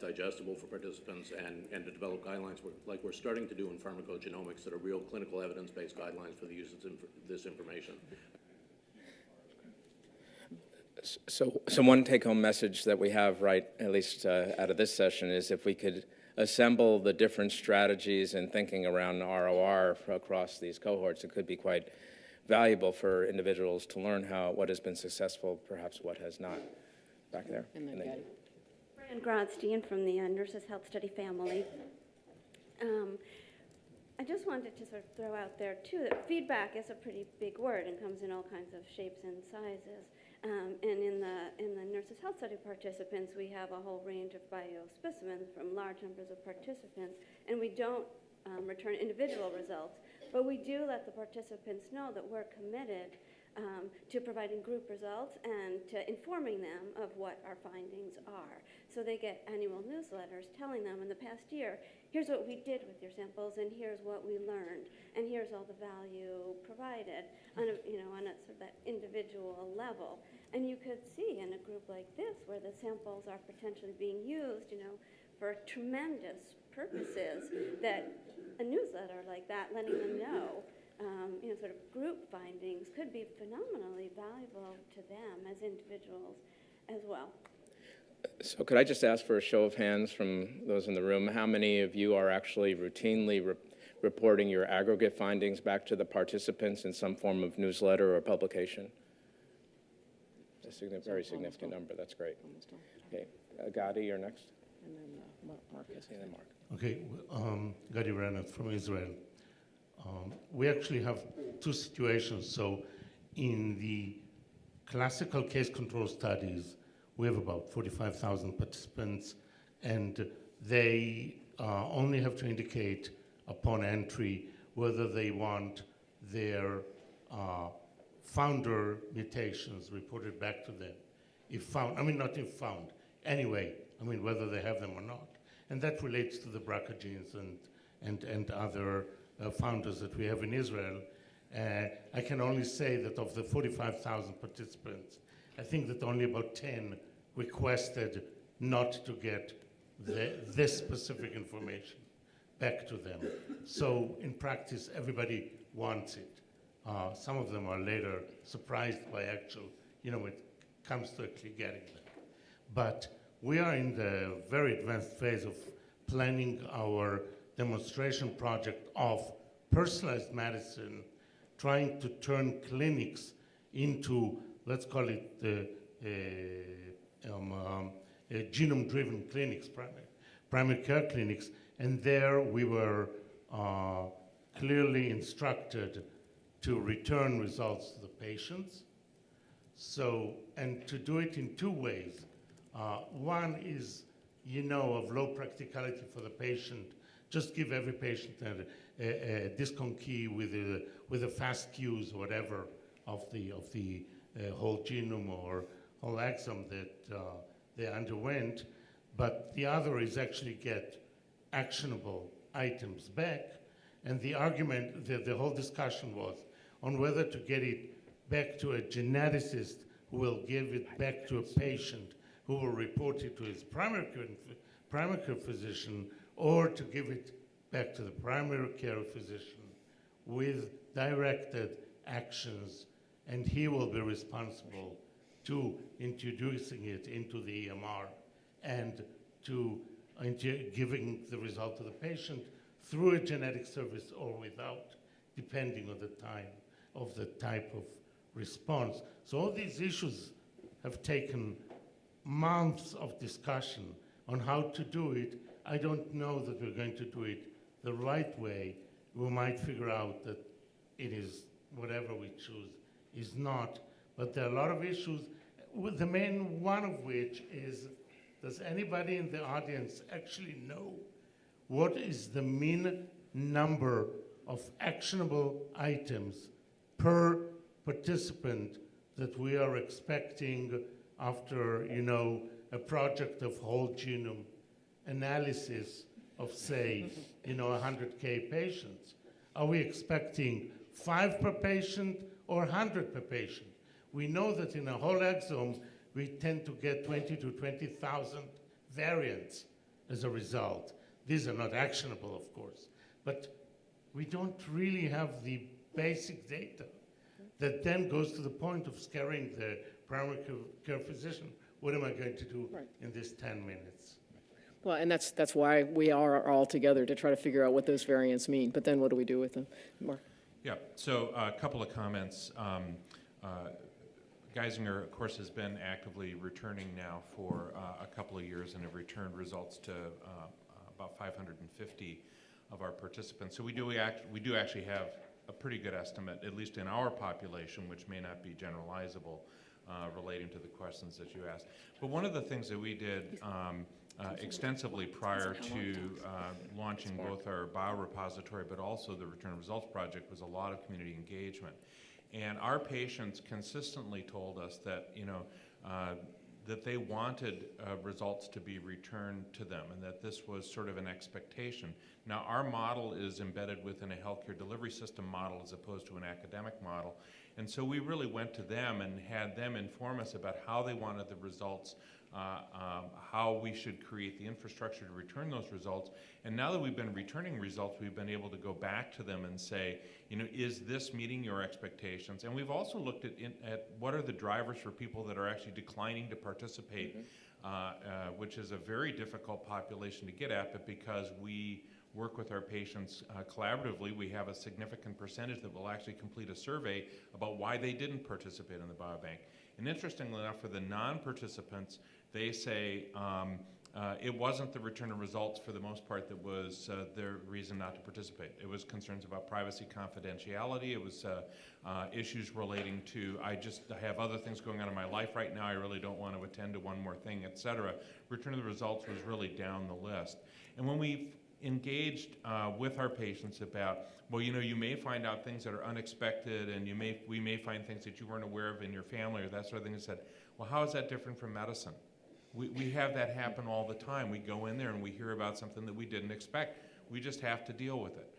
digestible for participants, and to develop guidelines like we're starting to do in pharmacogenomics, that are real clinical evidence-based guidelines for the use of this information. So one take-home message that we have, right, at least out of this session, is if we could assemble the different strategies and thinking around ROR across these cohorts, it could be quite valuable for individuals to learn what has been successful, perhaps what has not. Back there. And then Patty. Fran Grodstein from the Nurses Health Study family. I just wanted to sort of throw out there, too, that feedback is a pretty big word and comes in all kinds of shapes and sizes. And in the Nurses Health Study participants, we have a whole range of biospecimens from large numbers of participants, and we don't return individual results, but we do let the participants know that we're committed to providing group results and to informing them of what our findings are. So they get annual newsletters telling them in the past year, here's what we did with your samples, and here's what we learned, and here's all the value provided on a sort of that individual level. And you could see in a group like this, where the samples are potentially being used, for tremendous purposes, that a newsletter like that, letting them know sort of group findings, could be phenomenally valuable to them as individuals as well. So could I just ask for a show of hands from those in the room? How many of you are actually routinely reporting your aggregate findings back to the participants in some form of newsletter or publication? A very significant number. That's great. Okay, Gadi, you're next. And then Marcus. And then Mark. Okay, Gadi Renath from Israel. We actually have two situations. So in the classical case control studies, we have about 45,000 participants, and they only have to indicate upon entry whether they want their founder mutations reported back to them. If found, not if found, anyway, whether they have them or not. And that relates to the BRCA genes and other founders that we have in Israel. I can only say that of the 45,000 participants, I think that only about 10 requested not to get this specific information back to them. So in practice, everybody wants it. Some of them are later surprised by it comes to actually getting them. But we are in the very advanced phase of planning our demonstration project of personalized medicine, trying to turn clinics into, let's call it the genome-driven clinics, primary care clinics. And there we were clearly instructed to return results to the patients. So, and to do it in two ways. One is, of low practicality for the patient. Just give every patient a discount key with a fast cues, whatever, of the whole genome or whole exome they underwent, but the other is actually get actionable items back. And the argument, the whole discussion was on whether to get it back to a geneticist who will give it back to a patient who will report it to his primary care physician, or to give it back to the primary care physician with directed actions, and he will be responsible to introducing it into the EMR and to giving the result to the patient through a genetic service or without, depending on the time of the type of response. So all these issues have taken months of discussion on how to do it. I don't know that we're going to do it the right way. We might figure out that it is whatever we choose is not. But there are a lot of issues, with the main one of which is, does anybody in the audience actually know what is the mean number of actionable items per participant that we are expecting after, a project of whole genome analysis of, say, 100K patients? Are we expecting 5 per patient or 100 per patient? We know that in a whole exome, we tend to get 20 to 20,000 variants as a result. These are not actionable, of course, but we don't really have the basic data that then goes to the point of scaring the primary care physician. What am I going to do in this 10 minutes? Well, and that's why we are all together, to try to figure out what those variants mean. But then what do we do with them? Mark? Yeah, so a couple of comments. Geisinger, of course, has been actively returning now for a couple of years and have returned results to about 550 of our participants. So we do actually have a pretty good estimate, at least in our population, which may not be generalizable, relating to the questions that you asked. But one of the things that we did extensively prior to launching both our biorepository but also the Return of Results project was a lot of community engagement. And our patients consistently told us that, that they wanted results to be returned to them and that this was sort of an expectation. Now, our model is embedded within a healthcare delivery system model as opposed to an academic model. And so we really went to them and had them inform us about how they wanted the results, how we should create the infrastructure to return those results. And now that we've been returning results, we've been able to go back to them and say, is this meeting your expectations? And we've also looked at what are the drivers for people that are actually declining to participate, which is a very difficult population to get at, but because we work with our patients collaboratively, we have a significant percentage that will actually complete a survey about why they didn't participate in the biobank. And interestingly enough, for the non-participants, they say it wasn't the return of results for the most part that was their reason not to participate. It was concerns about privacy, confidentiality. It was issues relating to, I have other things going on in my life right now. I really don't want to attend to one more thing, et cetera. Return of the results was really down the list. And when we engaged with our patients about, well, you may find out things that are unexpected, and we may find things that you weren't aware of in your family or that sort of thing. They said, well, how is that different from medicine? We have that happen all the time. We go in there and we hear about something that we didn't expect. We just have to deal with it.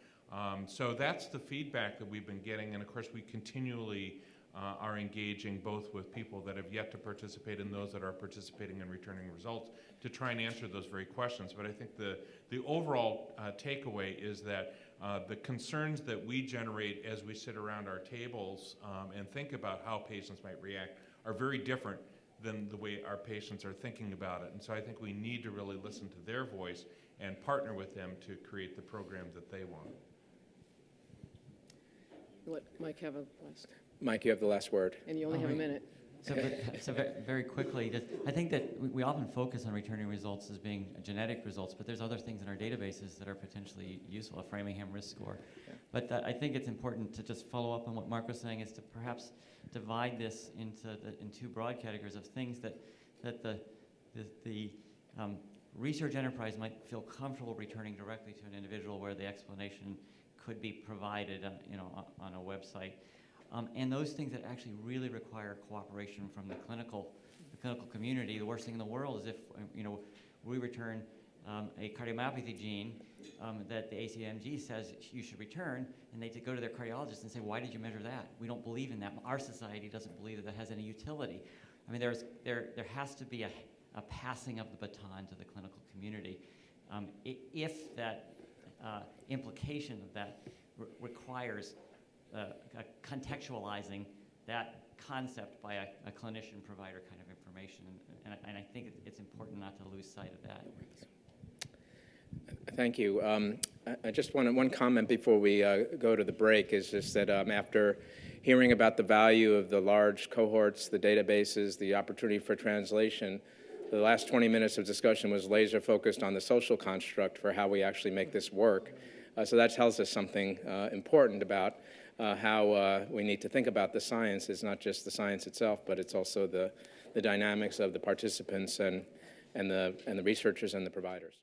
So that's the feedback that we've been getting, and of course we continually are engaging both with people that have yet to participate and those that are participating and returning results to try and answer those very questions. But I think the overall takeaway is that the concerns that we generate as we sit around our tables and think about how patients might react are very different than the way our patients are thinking about it. And so I think we need to really listen to their voice and partner with them to create the programs that they want. Let Mike have a last. Mike, you have the last word. And you only have a minute. So very quickly, I think that we often focus on returning results as being genetic results, but there's other things in our databases that are potentially useful, a Framingham risk score. Yeah. But I think it's important to just follow up on what Mark was saying, is to perhaps divide this in two broad categories of things that the research enterprise might feel comfortable returning directly to an individual, where the explanation could be provided on a website. And those things that actually really require cooperation from the the clinical community. The worst thing in the world is if, we return a cardiomyopathy gene that the ACMG says you should return, and they go to their cardiologist and say, why did you measure that? We don't believe in that. Our society doesn't believe that that has any utility. I mean, there has to be a passing of the baton to the clinical community. If that implication of that requires contextualizing that concept by a clinician-provider kind of information, and I think it's important not to lose sight of that. Thank you. I just wanted one comment before we go to the break is just that after hearing about the value of the large cohorts, the databases, the opportunity for translation, the last 20 minutes of discussion was laser focused on the social construct for how we actually make this work. So that tells us something important about how we need to think about the science. It's not just the science itself, but it's also the dynamics of the participants and the researchers and the providers.